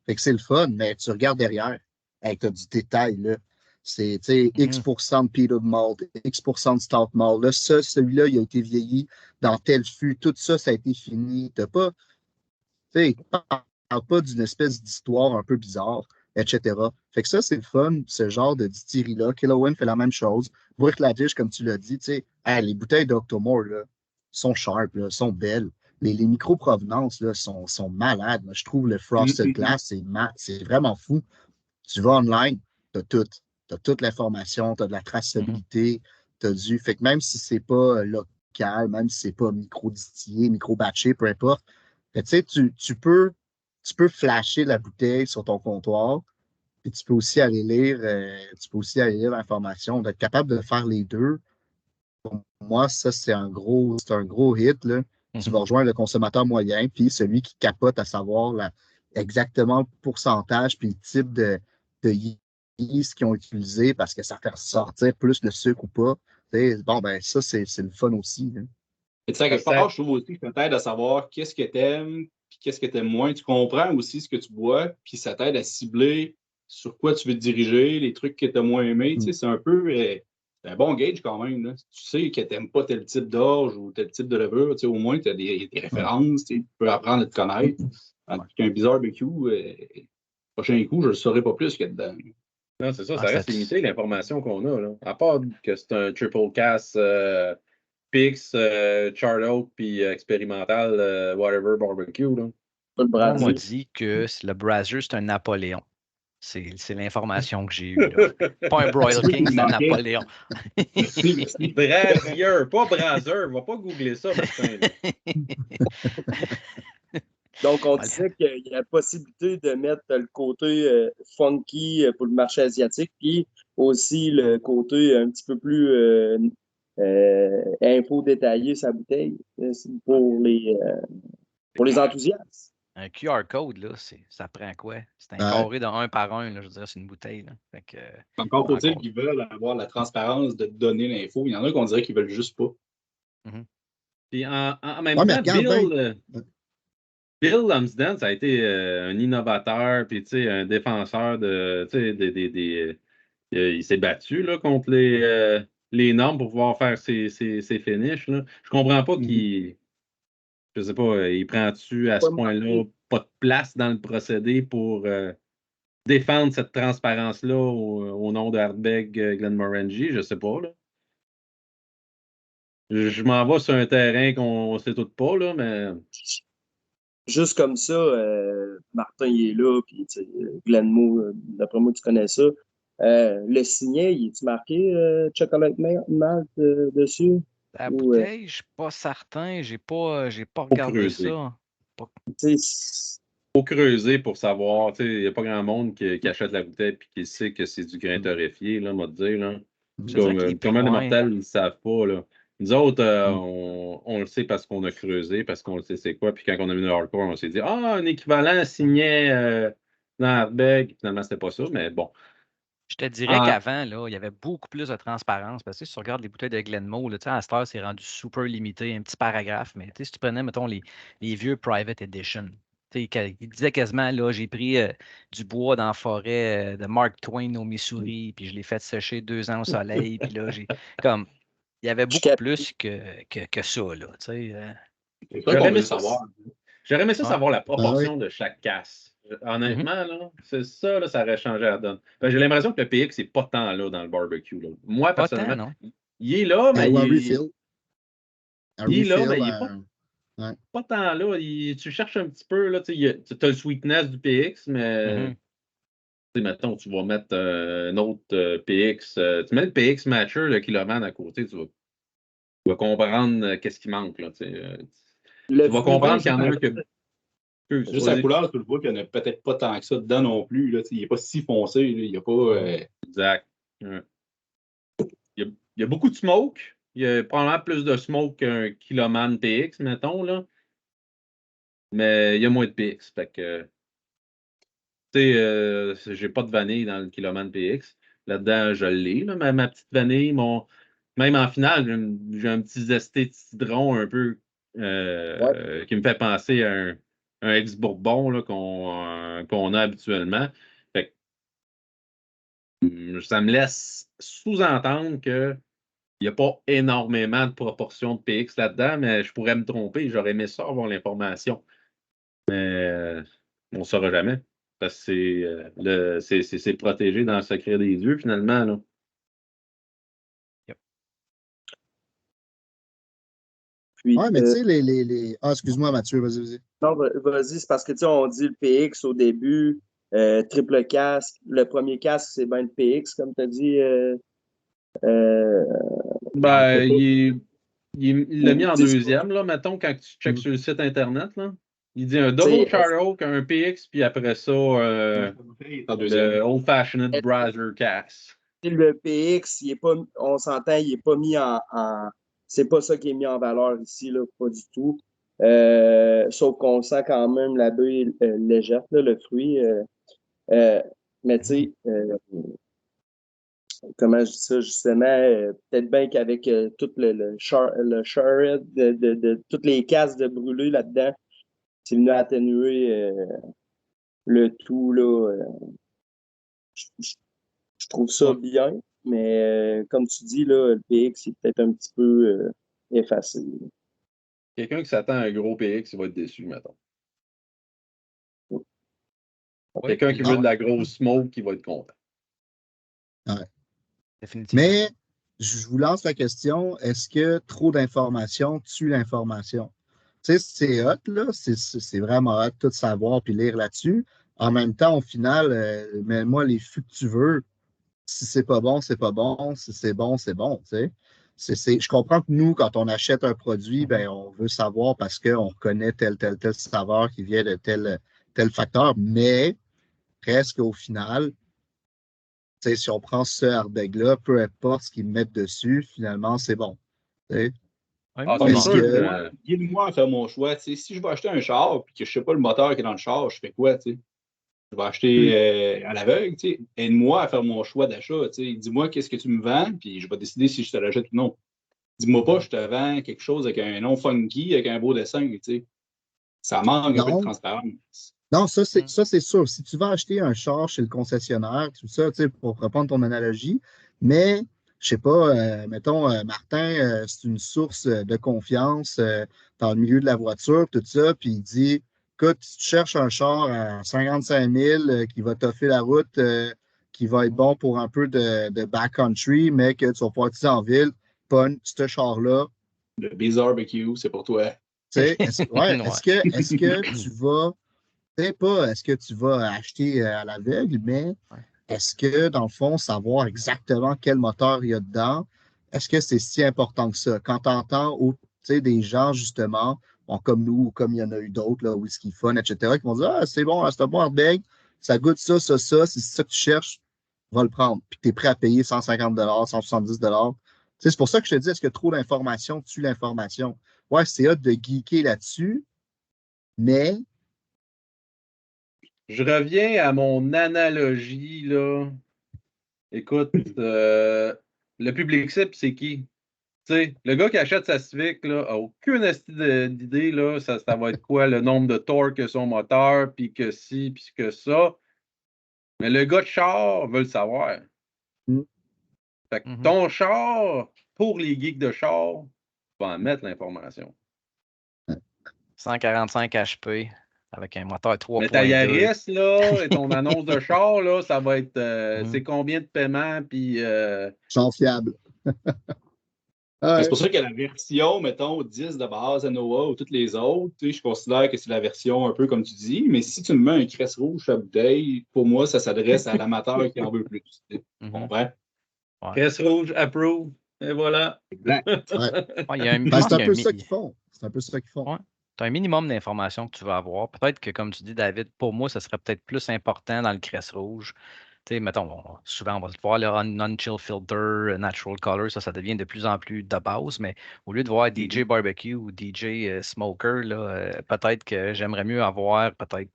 Fait que c'est le fun, mais tu regardes derrière, tu as du détail, là. C'est, X% de peanut malt, X% de stout malt. Là, celui-là, il a été vieilli dans tel fût. Tout ça, ça a été fini. T'as pas, parle pas d'une espèce d'histoire un peu bizarre, etc. Fait que ça, c'est le fun, ce genre de distillerie-là. Killowen fait la même chose. Bruichladdich, comme tu l'as dit, les bouteilles d'Octomore, là, sont sharp, là, sont belles. Les micro-provenances là, sont malades. Là. Je trouve le Frosted Glass, c'est vraiment fou. Tu vas online, tu as tout. Tu as toute l'information, tu as de la traçabilité, tu as du. Fait que même si c'est pas local, même si c'est pas micro-distillé, micro-batché, peu importe, tu peux flasher la bouteille sur ton comptoir, puis tu peux aussi aller lire, l'information, d'être capable de faire les deux. Pour moi, ça, c'est un gros hit. Là. Tu vas rejoindre le consommateur moyen, puis celui qui capote à savoir exactement le pourcentage puis le type de yeast qu'ils ont utilisé parce que ça fait ressortir plus le sucre ou pas. Bon, ben ça, c'est le fun aussi. Là. Et tu sais, quelque part, je trouve aussi que ça t'aide à savoir qu'est-ce que t'aimes puis qu'est-ce que t'aimes moins. Tu comprends aussi ce que tu bois, puis ça t'aide à cibler sur quoi tu veux te diriger, les trucs que t'as moins aimés. Tu sais, c'est un peu un bon gauge quand même. Là. Tu sais que t'aimes pas tel type d'orge ou tel type de levure, tu sais, au moins tu as des références, tu peux apprendre à te connaître. Tandis qu'un Bizarre BQ, prochain coup, je ne le saurais pas plus qu'il y a dedans. Non, c'est ça, ça reste limité l'information qu'on a. Là. À part que c'est un triple cast Pix, Charlotte, puis expérimental, whatever, barbecue. Là. On m'a dit que le Brazier, c'est un Napoléon. C'est l'information que j'ai eue. Là. Pas un Broil King, c'est un Napoléon. Brazier, pas Brazier. Va pas googler ça, Martin. Donc, on disait qu'il y a la possibilité de mettre le côté funky pour le marché asiatique, puis aussi le côté un petit peu plus info détaillé sa bouteille pour les enthousiastes. Un QR code, là, ça prend quoi? C'est un carré de 1 par 1, là, je veux dire, c'est une bouteille. Là. Fait que, encore faut-il qu'ils veulent avoir la transparence de donner l'info. Il y en a qu'on dirait qu'ils veulent juste pas. Puis en même temps, Bill Lumsden, ça a été un innovateur, puis un défenseur de. Il s'est battu là, contre les normes pour pouvoir faire ses finishes. Là. Je comprends pas qu'il. Je sais pas, il prend-tu à ce point-là pas de place dans le procédé pour défendre cette transparence-là au nom de Ardbeg Glenmorangie? Je sais pas. Là. Je m'en vais sur un terrain qu'on ne sait tout pas, là, mais Juste comme ça, Martin, il est là, puis Glenmo, d'après moi, tu connais ça. Le signet, il est-tu marqué Chocolate Malt dessus? La Ou, bouteille, je suis pas certain. J'ai pas faut regardé creuser. ça. tu sais, Faut creuser pour savoir. Il n'y a pas grand monde qui achète la bouteille et qui sait que c'est du grain torréfié, là, moi te dire. Là. Je dirais que les Comment les ouais. mortels, ils ne savent pas. Là. Nous autres, on le sait parce qu'on a creusé, parce qu'on le sait c'est quoi. Puis quand on a vu le hardcore, on s'est dit ah, un équivalent signé dans Ardbeg. Finalement, c'était pas ça, mais bon. Je te dirais qu'avant, là, il y avait beaucoup plus de transparence. Parce que si tu regardes les bouteilles de Glenmo, là, à cette heure, c'est rendu super limité, un petit paragraphe. Mais si tu prenais, mettons, les vieux Private Edition, il disait quasiment, là, j'ai pris du bois dans la forêt de Mark Twain au Missouri, puis je l'ai fait sécher 2 ans au soleil. Puis là, comme, il y avait beaucoup plus que ça, là. C'est ça qu'on veut savoir. J'aurais aimé ça savoir la proportion oui. de chaque casse. Honnêtement, là, c'est ça, là, ça aurait changé la donne. J'ai l'impression que le PX n'est pas tant là dans le barbecue. Là. Moi, Pas personnellement, tant, non? il est là, mais Ou un il refill. est là, mais il n'est ouais. pas tant là. Tu cherches un petit peu, là, tu as le sweetness du PX, mais mettons, tu vas mettre un autre PX. Tu mets le PX Matcher, le Kiloman à côté, tu vas comprendre qu'est-ce qui manque. Là, tu vas comprendre qu'il y en a un que. Juste la couleur, tu le vois qu'il n'y en a peut-être pas tant que ça dedans non plus. Là, il n'est pas si foncé. Là, il n'y a pas. Exact. Il y a beaucoup de smoke. Il y a probablement plus de smoke qu'un Kiloman PX, mettons. Là. Mais il y a moins de PX. Fait que. J'ai pas de vanille dans le Kiloman PX. Là-dedans, je l'ai. Là, ma petite vanille, même en finale, j'ai un petit zesté de citron un peu qui me fait penser à un ex-bourbon qu'on a habituellement. Fait que, ça me laisse sous-entendre qu'il n'y a pas énormément de proportions de PX là-dedans, mais je pourrais me tromper. J'aurais aimé ça avoir l'information. Mais on ne saura jamais. Parce que c'est protégé dans le secret des dieux, finalement. Là. Puis, Ouais, mais tu sais, Ah, excuse-moi, Mathieu, vas-y. Non, vas-y, c'est parce que, tu sais, on dit le PX au début, triple casque. Le premier casque, c'est bien le PX, comme tu as dit. Ben, il l'a mis en deuxième, là, mettons, quand tu checkes sur le site Internet. Là. Il dit un double char oak, un PX, puis après ça, le Old Fashioned Brasser Cask. Le PX, on s'entend, il n'est pas mis c'est pas ça qui est mis en valeur ici, là, pas du tout. Sauf qu'on sent quand même la bulle légère, là, le fruit. Mais tu sais, comment je dis ça justement, peut-être bien qu'avec tout le charred de toutes les cases de brûlé là-dedans, c'est venu atténuer le tout, là. Je trouve ça bien, mais comme tu dis, là, le PX est peut-être un petit peu effacé. Quelqu'un qui s'attend à un gros PX, il va être déçu, mettons. Quelqu'un qui veut de la grosse smoke, il va être content. Ouais. Définitivement. Mais je vous lance la question, est-ce que trop d'informations tue l'information? Tu sais, c'est hot, là, c'est vraiment hot, tout savoir puis lire là-dessus. En même temps, au final, mets-moi les fûts que tu veux. Si c'est pas bon, c'est pas bon. Si c'est bon, c'est bon, tu sais. Je comprends que nous, quand on achète un produit, ben, on veut savoir parce qu'on reconnaît tel saveur qui vient de tel facteur, mais presque au final, si on prend ce Ardbeg-là, peu importe ce qu'ils mettent dessus, finalement, c'est bon. Guide-moi à faire mon choix. Si je vais acheter un char et que je ne sais pas le moteur qui est dans le char, je fais quoi? Je vais acheter à l'aveugle. Aide-moi à faire mon choix d'achat. Dis-moi qu'est-ce que tu me vends, puis je vais décider si je te l'achète ou non. Dis-moi pas, je te vends quelque chose avec un nom funky, avec un beau dessin. Ça manque un peu de transparence. Non, ça, c'est sûr. Si tu vas acheter un char chez le concessionnaire, tout ça, pour reprendre ton analogie, mais, je sais pas, mettons, Martin, c'est une source de confiance dans le milieu de la voiture, tout ça, puis il dit, écoute, si tu cherches un char à 55 000 qui va t'offrir la route, qui va être bon pour un peu de backcountry, mais que tu vas pouvoir utiliser en ville, pogne ce char-là, Le Bizarre BQ, c'est pour toi. Est-ce que tu vas, peut-être pas est-ce que tu vas acheter à l'aveugle, mais est-ce que, dans le fond, savoir exactement quel moteur il y a dedans, est-ce que c'est si important que ça? Quand tu entends des gens, justement, bon, comme nous, ou comme il y en a eu d'autres, là, Whisky Fun, etc., qui vont dire ah, c'est bon, c'est un bon airbag, ça goûte ça, ça, ça, si c'est ça que tu cherches, va le prendre. Puis tu es prêt à payer 150 170 c'est pour ça que je te dis, est-ce que trop d'informations tue l'information? Ouais, c'est hot de geeker là-dessus, mais Je reviens à mon analogie, là. Écoute, le public cible, c'est qui? Tu sais, le gars qui achète sa Civic, là, a aucune d'idée, là, ça va être quoi, le nombre de torque que son moteur, puis que ci, puis que ça. Mais le gars de char veut le savoir. Mm. Fait que ton char, pour les geeks de char, tu vas en mettre l'information. 145 HP avec un moteur Mais ta 3.2. Yaris, là, et ton annonce de char, là, ça va être c'est combien de paiements, puis genre fiable. C'est pour ça que la version, mettons, 10 de base, NOA ou toutes les autres, je considère que c'est la version un peu comme tu dis, mais si tu me mets un cresse rouge sur la bouteille, pour moi, ça s'adresse à l'amateur qui en veut plus. Tu comprends? Cresse rouge, approve, et voilà. Exact. C'est un peu ça qu'ils font. C'est un peu ça qu'ils font. Ouais. Tu as un minimum d'informations que tu vas avoir. Peut-être que, comme tu dis, David, pour moi, ça serait peut-être plus important dans le cresse rouge. Tu sais, mettons, souvent, on va voir le non-chill filter, natural color, ça devient de plus en plus de base, mais au lieu de voir DJ Barbecue ou DJ Smoker, là, peut-être que j'aimerais mieux avoir, peut-être,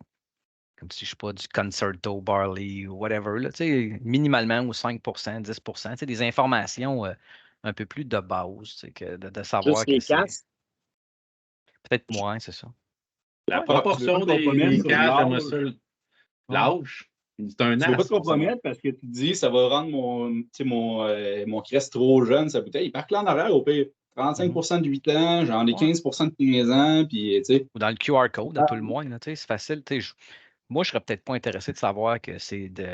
comme si je sais pas, du Concerto Barley ou whatever, là, tu sais, minimalement ou 5%, 10%, tu sais, des informations un peu plus de base, tu sais, que de savoir Juste que les c'est. casques. Peut-être moins, c'est ça. La proportion des casques, j'aimerais ça. L'âge, c'est un Tu ne veux pas te compromettre parce que tu te dis ça va rendre mon crest trop jeune, sa bouteille. Il part là en arrière au pire. 35% de 8 ans, j'en ai 15% de 15 ans. Puis, ou dans le QR code, à tout le moins. C'est facile. Moi, je serais peut-être pas intéressé de savoir que c'est de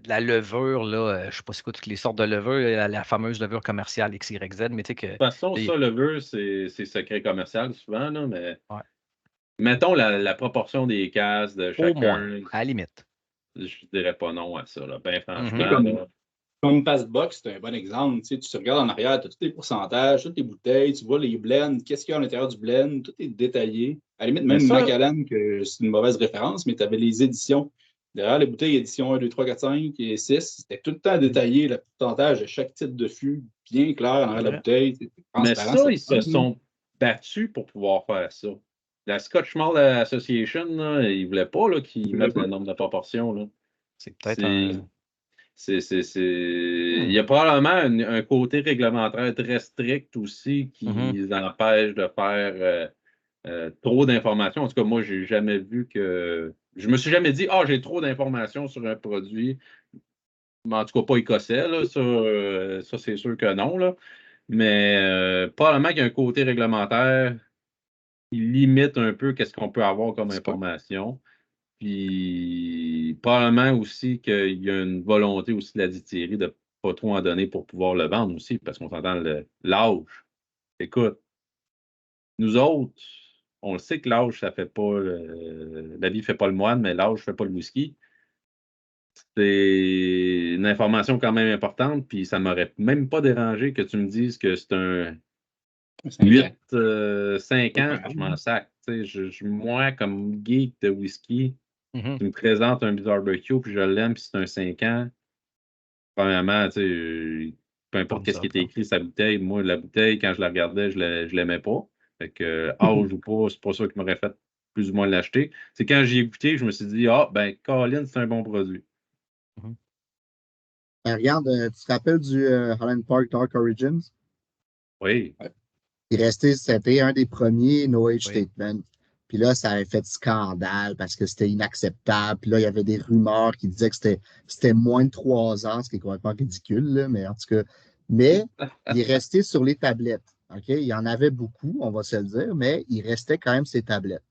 la levure. Là, je ne sais pas c'est quoi toutes les sortes de levure, la fameuse levure commerciale XYZ. Mais tu sais que. De toute façon, ça, levure, c'est secret commercial souvent, là, mais ouais. Mettons la proportion des cases de chacun. Au moins, à la limite. Je dirais pas non à ça, là. Ben franchement. Comme Passbox, c'est un bon exemple. Tu te regardes en arrière, tu as tous les pourcentages, toutes les bouteilles, tu vois les blends, qu'est-ce qu'il y a à l'intérieur du blend, tout est détaillé. À la limite, même Macallan, que c'est une mauvaise référence, mais tu avais les éditions. Derrière les bouteilles, édition 1, 2, 3, 4, 5 et 6, c'était tout le temps détaillé, le pourcentage de chaque type de fût, bien clair en arrière de la bouteille. Mais ça, ils se sont battus pour pouvoir faire ça. La Scotch Malt Association, là, ils ne voulaient pas qu'ils mettent le nombre de proportions. Là. C'est peut-être Il y a probablement un côté réglementaire très strict aussi qui les empêche de faire trop d'informations. En tout cas, moi, j'ai jamais vu que. Je me suis jamais dit j'ai trop d'informations sur un produit. Mais en tout cas, pas écossais, là. Ça c'est sûr que non. Là. Mais probablement qu'il y a un côté réglementaire qui limite un peu qu'est-ce qu'on peut avoir comme information. Puis probablement aussi qu'il y a une volonté aussi de la distillerie de ne pas trop en donner pour pouvoir le vendre aussi, parce qu'on s'entend l'âge. Écoute, nous autres, on le sait que l'âge, ça fait pas la vie ne fait pas le moine, mais l'âge ne fait pas le whisky. C'est une information quand même importante, puis ça ne m'aurait même pas dérangé que tu me dises que c'est un 8, 5 ans, je m'en sac. Moi, comme geek de whisky, tu me présentes un Bizarre Barbecue, puis je l'aime, puis c'est un 5 ans. Premièrement, peu importe ce qui était écrit sur la bouteille, moi, la bouteille, quand je la regardais, je l'aimais pas. Fait que âge ou pas, c'est pas ça qui m'aurait fait plus ou moins l'acheter. C'est quand j'y ai goûté, je me suis dit, Colin, c'est un bon produit. Regarde, tu te rappelles du Holland Park Dark Origins? Oui. C'était un des premiers No Age Statement. Puis là, ça avait fait scandale parce que c'était inacceptable. Puis là, il y avait des rumeurs qui disaient que c'était moins de 3 ans, ce qui est complètement ridicule, là, mais en tout cas. Mais il est resté sur les tablettes. OK? Il y en avait beaucoup, on va se le dire, mais il restait quand même ses tablettes.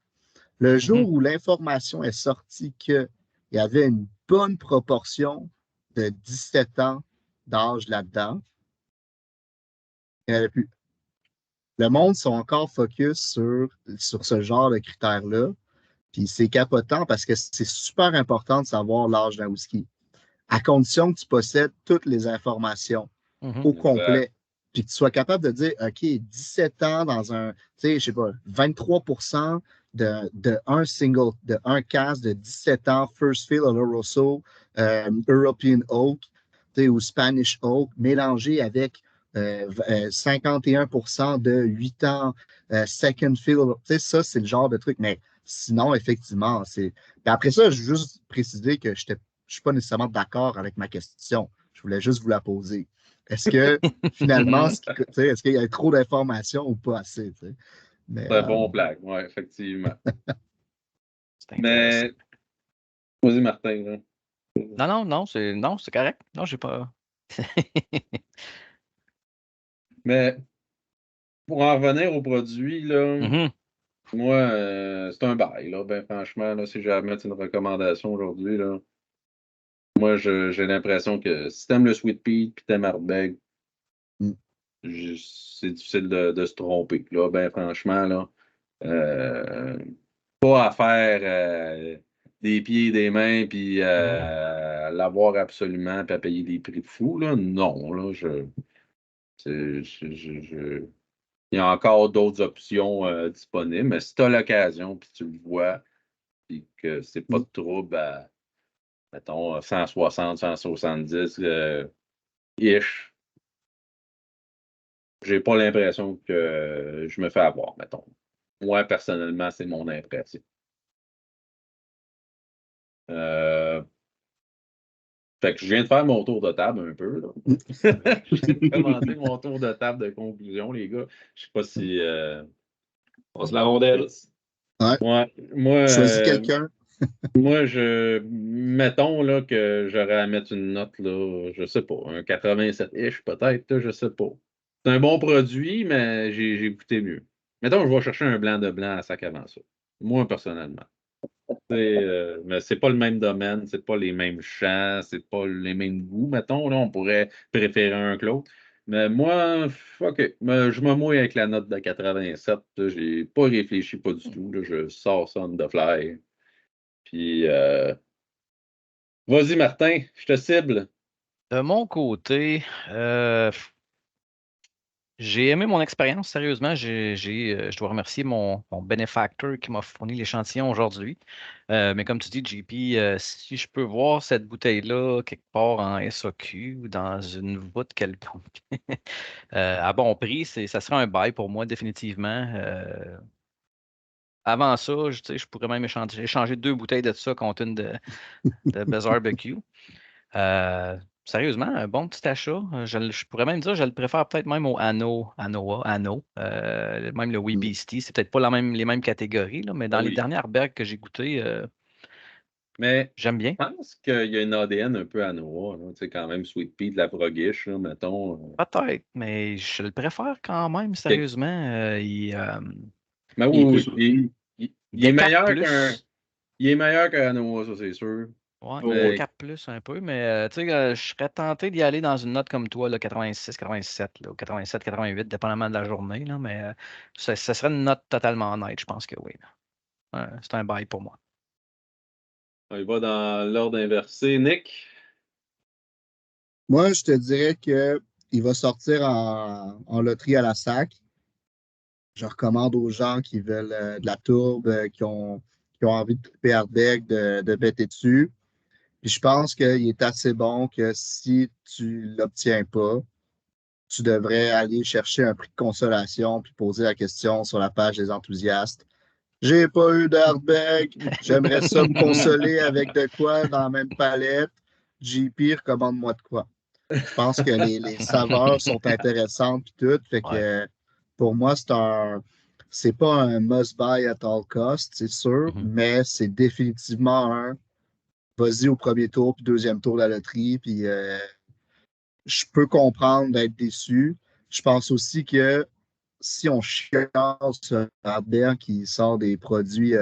Le jour où l'information est sortie qu'il y avait une bonne proportion de 17 ans d'âge là-dedans, il n'y en avait plus. le monde sont encore focus sur ce genre de critères-là. Puis c'est capotant parce que c'est super important de savoir l'âge d'un whisky, à condition que tu possèdes toutes les informations au complet. Puis que tu sois capable de dire, OK, 17 ans dans un, tu sais, je sais pas, 23% de un cask de 17 ans, First Fill Oloroso, European Oak, tu sais, ou Spanish Oak, mélangé avec 51% de 8 ans, Second Fill, tu sais, ça, c'est le genre de truc. Mais sinon, effectivement, c'est. Puis après ça, je veux juste préciser que je ne suis pas nécessairement d'accord avec ma question. Je voulais juste vous la poser. Est-ce que finalement, est-ce qu'il y a trop d'informations ou pas assez? C'est un bon blague, oui, effectivement. C'est Mais, vas-y, Martin. Là. Non, c'est correct. Non, j'ai pas. Mais, pour en revenir au produit, là, moi, c'est un bail, là, ben franchement, là, si j'ai à mettre une recommandation aujourd'hui, là, moi, j'ai l'impression que si t'aimes le Sweet Pea puis t'aimes Ardbeg, c'est difficile de se tromper, là, ben franchement, là. Pas à faire des pieds et des mains puis l'avoir absolument puis à payer des prix de fou, là. Non, là, il y a encore d'autres options disponibles, mais si tu as l'occasion puis tu le vois puis que c'est pas de trouble à, mettons, 160, 170 ish, j'ai pas l'impression que je me fais avoir, mettons. Moi, personnellement, c'est mon impression. Fait que je viens de faire mon tour de table un peu. Là. Je viens de commencer mon tour de table de conclusion, les gars. Je sais pas si. On se la rondelle. Ouais. Moi, choisis quelqu'un. Moi, mettons là, que j'aurais à mettre une note, là, je sais pas, un 87-ish peut-être, là, je sais pas. C'est un bon produit, mais j'ai goûté mieux. Mettons, je vais chercher un blanc de blanc à sac avant ça. Moi, personnellement. Mais c'est pas le même domaine, c'est pas les mêmes champs, c'est pas les mêmes goûts, mettons. Là, on pourrait préférer un que l'autre. Mais moi, OK. Je me mouille avec la note de 87. J'ai pas réfléchi, pas du tout. Là, je sors ça on the fly. Puis, vas-y, Martin, je te cible. De mon côté, j'ai aimé mon expérience, sérieusement. Je dois remercier mon bénéfacteur qui m'a fourni l'échantillon aujourd'hui. Mais comme tu dis, JP, si je peux voir cette bouteille-là quelque part en SAQ ou dans une voûte quelconque, à bon prix, ça serait un bail pour moi, définitivement. Avant ça, je pourrais même échanger 2 bouteilles de ça contre une de Buzz Barbecue. Sérieusement, un bon petit achat. Je pourrais même dire, je le préfère peut-être même au Anno. Même le Wee Beastie. C'est peut-être pas les mêmes catégories, là, mais dans les dernières Ardbeg que j'ai goûtées, mais j'aime bien. Je pense qu'il y a une ADN un peu à Noah. Tu sais, quand même, Sweet Pea, de la Brogish, là, mettons. Peut-être, mais je le préfère quand même, sérieusement. Mais oui, il est décape meilleur plus. Il est meilleur qu'à Noah, ça, c'est sûr. Ouais, Oh, il Mais- décape plus un peu, mais tu sais, je serais tenté d'y aller dans une note comme toi, là, 86, 87, là, ou 87, 88, dépendamment de la journée, là, mais ça serait une note totalement honnête, je pense que oui. C'est un bail pour moi. On y va dans l'ordre inversé. Nick? Moi, je te dirais qu'il va sortir en loterie à la SAC. Je recommande aux gens qui veulent de la tourbe, qui ont envie de triper Ardbeg, de bêter dessus. Puis je pense qu'il est assez bon que si tu ne l'obtiens pas, tu devrais aller chercher un prix de consolation puis poser la question sur la page des enthousiastes. J'ai pas eu d'Ardbeg, j'aimerais ça me consoler avec de quoi dans la même palette. JP, recommande-moi de quoi. Je pense que les saveurs sont intéressantes puis tout. Fait que Ouais. pour moi, c'est pas un must-buy at all cost, c'est sûr, mais c'est définitivement un vas-y au premier tour puis deuxième tour de la loterie. Puis je peux comprendre d'être déçu. Je pense aussi que si on chiale sur Ardbeg qui sort des produits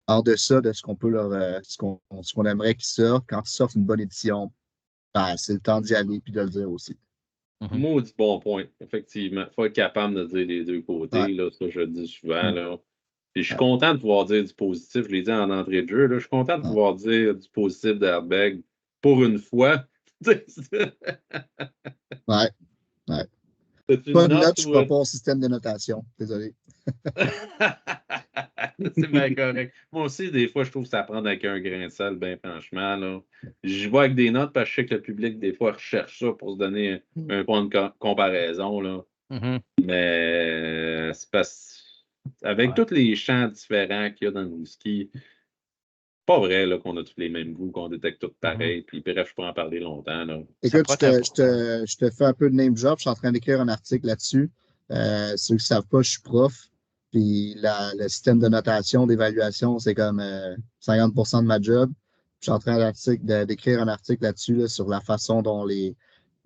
en deçà de ce qu'on peut ce qu'on aimerait qu'ils sortent, quand ils sortent une bonne édition, ben, c'est le temps d'y aller puis de le dire aussi. Maudit bon point, effectivement. Il faut être capable de dire les deux côtés, Ouais. là, ça je le dis souvent. Mm. Là. Puis je suis Ouais. content de pouvoir dire du positif, je l'ai dit en entrée de jeu, là, je suis content de Ouais. pouvoir dire du positif d'Airbag pour une fois. Ouais. Ouais. C'est Pas une de note note, je ne ou... ferai pas au système de notation. Désolé. C'est bien correct. Moi aussi, des fois, je trouve que ça prend avec un grain de sel, bien franchement. Là. J'y vais avec des notes parce que je sais que le public, des fois, recherche ça pour se donner un point de comparaison. Là. Mais c'est parce avec tous les champs différents qu'il y a dans le whisky, pas vrai là, qu'on a tous les mêmes goûts, qu'on détecte tout pareil. Puis bref, je peux en parler longtemps. Là. Écoute, pourrait être je te fais un peu de name drop. Je suis en train d'écrire un article là-dessus. Ceux qui ne savent pas, je suis prof. Puis le système de notation, d'évaluation, c'est comme 50% de ma job. Je suis en train d'écrire un article là-dessus là, sur la façon dont les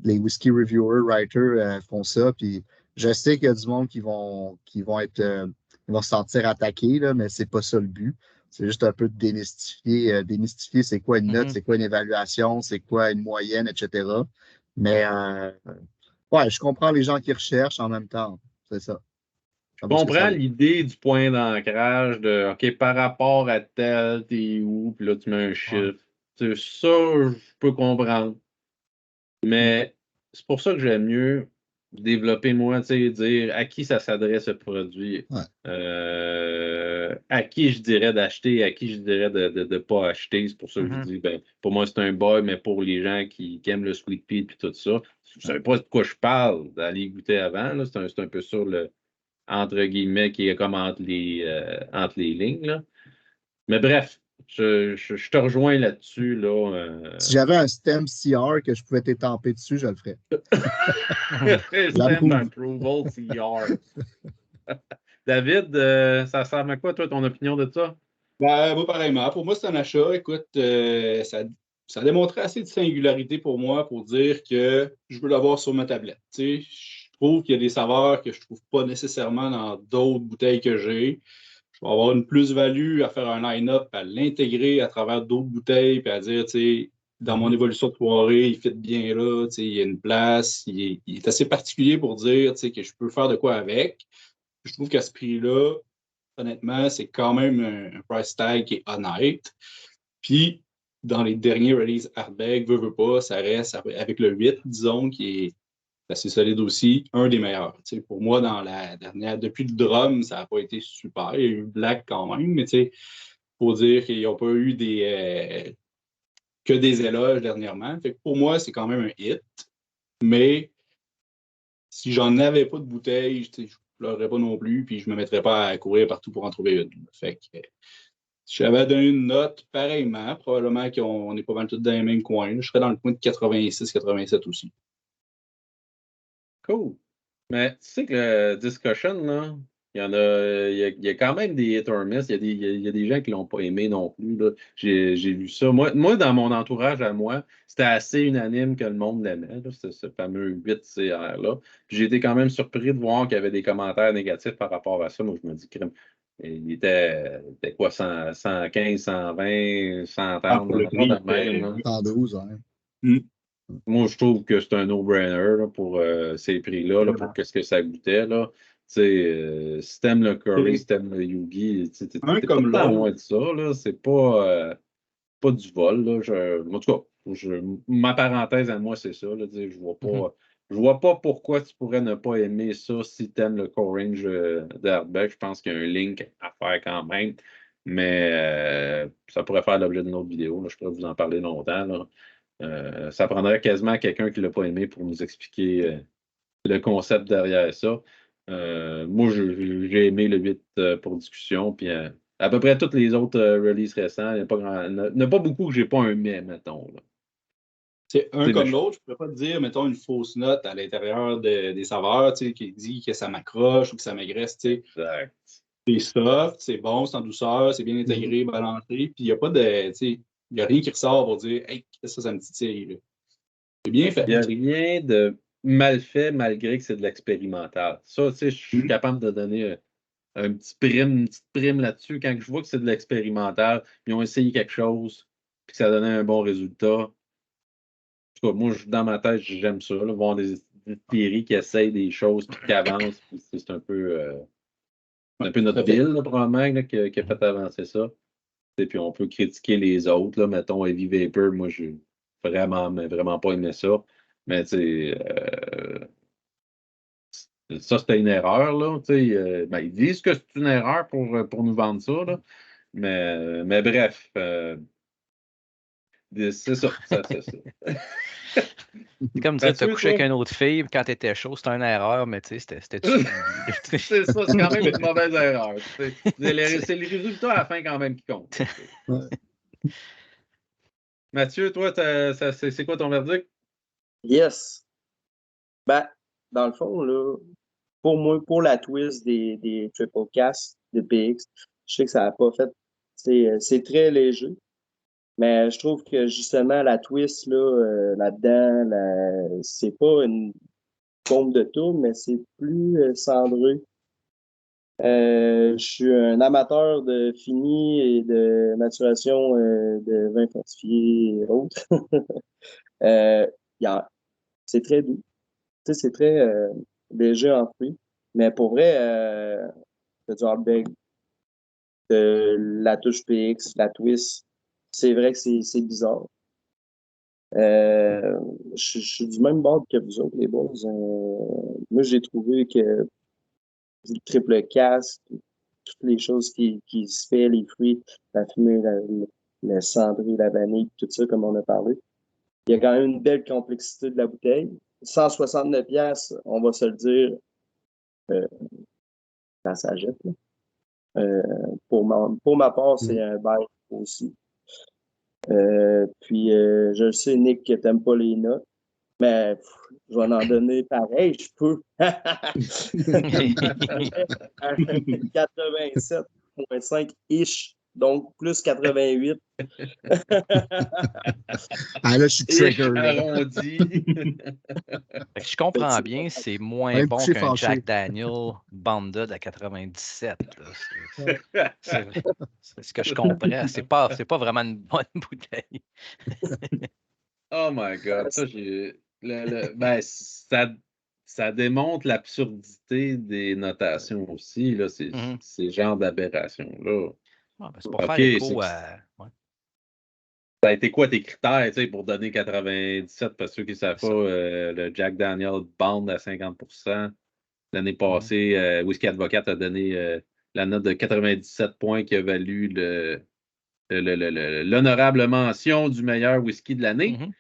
whisky reviewers, writers font ça. Puis je sais qu'il y a du monde qui vont être ils vont se sentir attaqués, là, mais c'est pas ça le but. C'est juste un peu de démystifier c'est quoi une note, c'est quoi une évaluation, c'est quoi une moyenne, etc. Mais ouais, je comprends les gens qui recherchent en même temps. C'est ça. Je Ça vaut ce que ça comprends vaut. l'idée du point d'ancrage de OK, par rapport à tel, t'es où, puis là, tu mets un chiffre. Ça, je peux comprendre. Mais c'est pour ça que j'aime mieux développer moi, tu sais, dire à qui ça s'adresse ce produit, Ouais. à qui je dirais d'acheter, à qui je dirais de ne pas acheter. C'est pour ça que je dis, ben, pour moi, c'est un boy, mais pour les gens qui aiment le sweet pea et tout ça, vous ne savez pas de quoi je parle, d'aller goûter avant. Là, c'est un peu ça, le, entre guillemets, qui est comme entre les lignes. Là. Mais bref, je te rejoins là-dessus. Là, Si j'avais un stem CR que je pouvais t'étamper dessus, je le ferais. Stamp J'approuve. approval, CR. David, ça ressemble à quoi, toi, ton opinion de ça? Ben, moi, pareillement. Pour moi, c'est un achat. Écoute, ça a démontré assez de singularité pour moi pour dire que je veux l'avoir sur ma tablette. Tu sais, je trouve qu'il y a des saveurs que je ne trouve pas nécessairement dans d'autres bouteilles que j'ai. Je vais avoir une plus-value à faire un line-up, à l'intégrer à travers d'autres bouteilles, puis à dire, tu sais, dans mon évolution de soirée, il fit bien là, tu sais, il y a une place, il est assez particulier pour dire, tu sais, que je peux faire de quoi avec. Je trouve qu'à ce prix-là, honnêtement, c'est quand même un price tag qui est honnête. Puis, dans les derniers releases Ardbeg, veut pas, ça reste avec le 8, disons, qui est assez solide aussi, un des meilleurs. Tu sais, pour moi, dans la dernière, depuis le drum, ça n'a pas été super. Il y a eu Black quand même, mais tu sais, faut dire qu'ils n'ont pas eu que des éloges dernièrement. Fait que pour moi, c'est quand même un hit. Mais si j'en avais pas de bouteille, je ne pleurerais pas non plus, puis je me mettrais pas à courir partout pour en trouver une. Fait que si j'avais donné une note pareillement, probablement qu'on est pas mal tous dans les mêmes coins. Je serais dans le coin de 86-87 aussi. Cool. Mais tu sais que le discussion, là, il y a quand même des hit or miss. Il y a des gens qui l'ont pas aimé non plus. Là. J'ai vu ça. Moi, dans mon entourage à moi, c'était assez unanime que le monde l'aimait, là, ce fameux 8 CR-là. Puis j'ai été quand même surpris de voir qu'il y avait des commentaires négatifs par rapport à ça. Moi, je me dis, crème, il était quoi, 115, 120, Ah, 130, pour le dans prix, de même. Là. 112, ouais. Moi, je trouve que c'est un no-brainer là, pour ces prix-là, là, pour qu'est-ce que ça goûtait. Là. Si t'aimes le curry, si t'aimes le yugi, t'es un pas comme tant l'autre. loin de ça. Là. C'est pas du vol. Là. En tout cas, ma parenthèse à moi, c'est ça. Là, je vois pas pourquoi tu pourrais ne pas aimer ça si t'aimes le core range d'Ardbeg. Je pense qu'il y a un link à faire quand même. Mais ça pourrait faire l'objet d'une autre vidéo. Là. Je pourrais vous en parler longtemps. Là. Ça prendrait quasiment quelqu'un qui ne l'a pas aimé pour nous expliquer le concept derrière ça. Moi, j'ai aimé le 8 pour discussion, puis à peu près toutes les autres releases récents, il n'y a pas beaucoup que j'ai pas un mais, mettons. Là. C'est un Mais comme l'autre, je ne pourrais pas te dire, mettons, une fausse note à l'intérieur des saveurs, tu sais, qui dit que ça m'accroche ou que ça m'agresse, tu sais. Exact. C'est soft, c'est bon, c'est en douceur, c'est bien intégré, balancé, puis il n'y a pas de, tu sais, il n'y a rien qui ressort pour dire, hey, ça me titille. Là. C'est bien fait. Il n'y a rien de mal fait malgré que c'est de l'expérimental. Ça, tu sais, je suis capable de donner une petite prime là-dessus. Quand je vois que c'est de l'expérimental, ils ont essayé quelque chose, puis que ça donnait un bon résultat. En tout cas, moi, dans ma tête, j'aime ça, là, voir distilleries qui essayent des choses puis qui avancent. Puis c'est un peu notre Tout à fait. ville, là, probablement, là, qui a fait avancer ça. Et puis on peut critiquer les autres, là, mettons Heavy Vapor, moi j'ai vraiment pas aimé ça. Mais tu sais, ça c'était une erreur, là. Ben, ils disent que c'est une erreur pour nous vendre ça, là. Mais bref, c'est ça. C'est comme dire, t'as Mathieu, couché avec toi? une autre fille, puis quand t'étais chaud, c'était une erreur, mais tu sais, c'était C'est ça, c'est quand même une mauvaise erreur. C'est les résultats à la fin quand même qui comptent. Ouais. Mathieu, toi, c'est quoi ton verdict? Yes. Ben, dans le fond, là, pour moi, pour la twist des Triple Cast de PX, je sais que ça n'a pas fait. C'est très léger. Mais je trouve que justement, la twist là, là-dedans, c'est pas une bombe de tourne, mais c'est plus cendré. Je suis un amateur de fini et de maturation de vins fortifiés et autres. Euh, il y a- c'est très doux. Tu sais, c'est très léger en fruits. Mais pour vrai, du Ardbeg, la touche PX, la twist, c'est vrai que c'est bizarre. Je suis du même bord que vous autres, les boys. Moi, j'ai trouvé que le triple casque, toutes les choses qui se fait, les fruits, la fumée, le cendré, la vanille, tout ça, comme on a parlé. Il y a quand même une belle complexité de la bouteille. 169 piastres, on va se le dire, quand ça jette. Là. Euh, pour ma part, c'est un bail aussi. Puis, je sais, Nick, que t'aimes pas les notes. Mais je vais en donner pareil, je peux. 87,5-ish, donc plus 88. Ah, là, je suis trigger. Là. Arrondi. Fait que je comprends bien, c'est moins Un bon coucher qu'un fâché. Jack Daniel Banded à 97. Là. C'est ce que je comprends. C'est pas vraiment une bonne bouteille. Oh my God. Ça, ben, ça démontre l'absurdité des notations aussi, là, Mhm. ces genres d'aberrations-là. Ah, ben, c'est pour OK, faire écho à. Ouais, ça a été quoi tes critères, tu sais, pour donner 97, parce que ceux qui ne savent c'est pas, ça. le Jack Daniel Band à 50%. L'année Mhm. passée, Whisky Advocate a donné la note de 97 points qui a valu l'honorable mention du meilleur whisky de l'année. Mhm.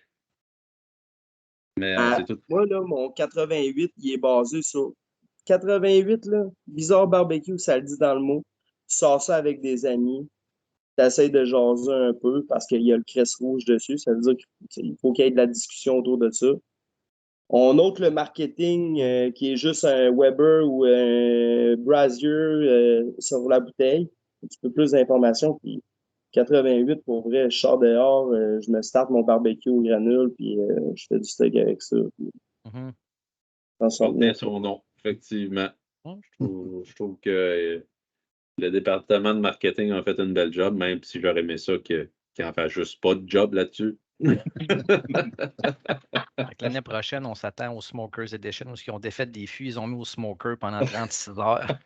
Mais Ah, c'est tout. moi, là, mon 88, il est basé sur 88, là, bizarre barbecue, ça le dit dans le mot. Tu sors ça avec des amis, tu essaies de jaser un peu parce qu'il y a le crest rouge dessus. Ça veut dire qu'il faut qu'il y ait de la discussion autour de ça. On note le marketing qui est juste un Weber ou un Brazier sur la bouteille. Un petit peu plus d'informations. Puis 88, pour vrai, je sors dehors, je me starte mon barbecue au granule, puis je fais du steak avec ça. Puis, Mhm. j'en sors Porte bien. bien son nom, effectivement. Ouais, Je trouve que le département de marketing a fait une belle job, même si j'aurais aimé ça qu'ils n'en fassent juste pas de job là-dessus. Fait que l'année prochaine, on s'attend au Smokers Edition, où ils ont défait des fûts, ils ont mis au Smoker pendant 36 heures.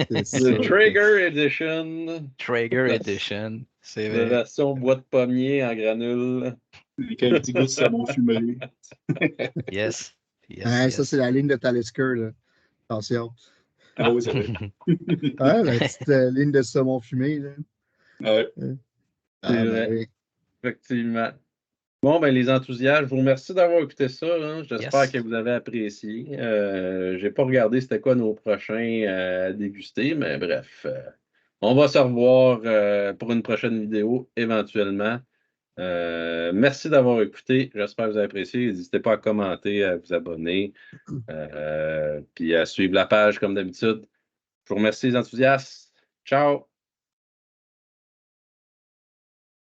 C'est ça. Le Traeger Edition. Traeger Edition. C'est La vrai. version bois de pommier en granule. Avec un petit goût de savon fumé. Yes. Hein, Yes, ça, c'est yes. la ligne de Talisker. Là. Attention. Ah oui, c'est vrai. Hein, la petite ligne de saumon fumé. Là. Ouais. Ah, C'est ben vrai, oui. effectivement. Bon, ben les enthousiastes, je vous remercie d'avoir écouté ça. Hein. J'espère Yes. que vous avez apprécié. Je n'ai pas regardé c'était quoi nos prochains à déguster, mais bref. On va se revoir pour une prochaine vidéo, éventuellement. Merci d'avoir écouté. J'espère que vous avez apprécié. N'hésitez pas à commenter, à vous abonner, puis à suivre la page comme d'habitude. Je vous remercie les enthousiastes. Ciao!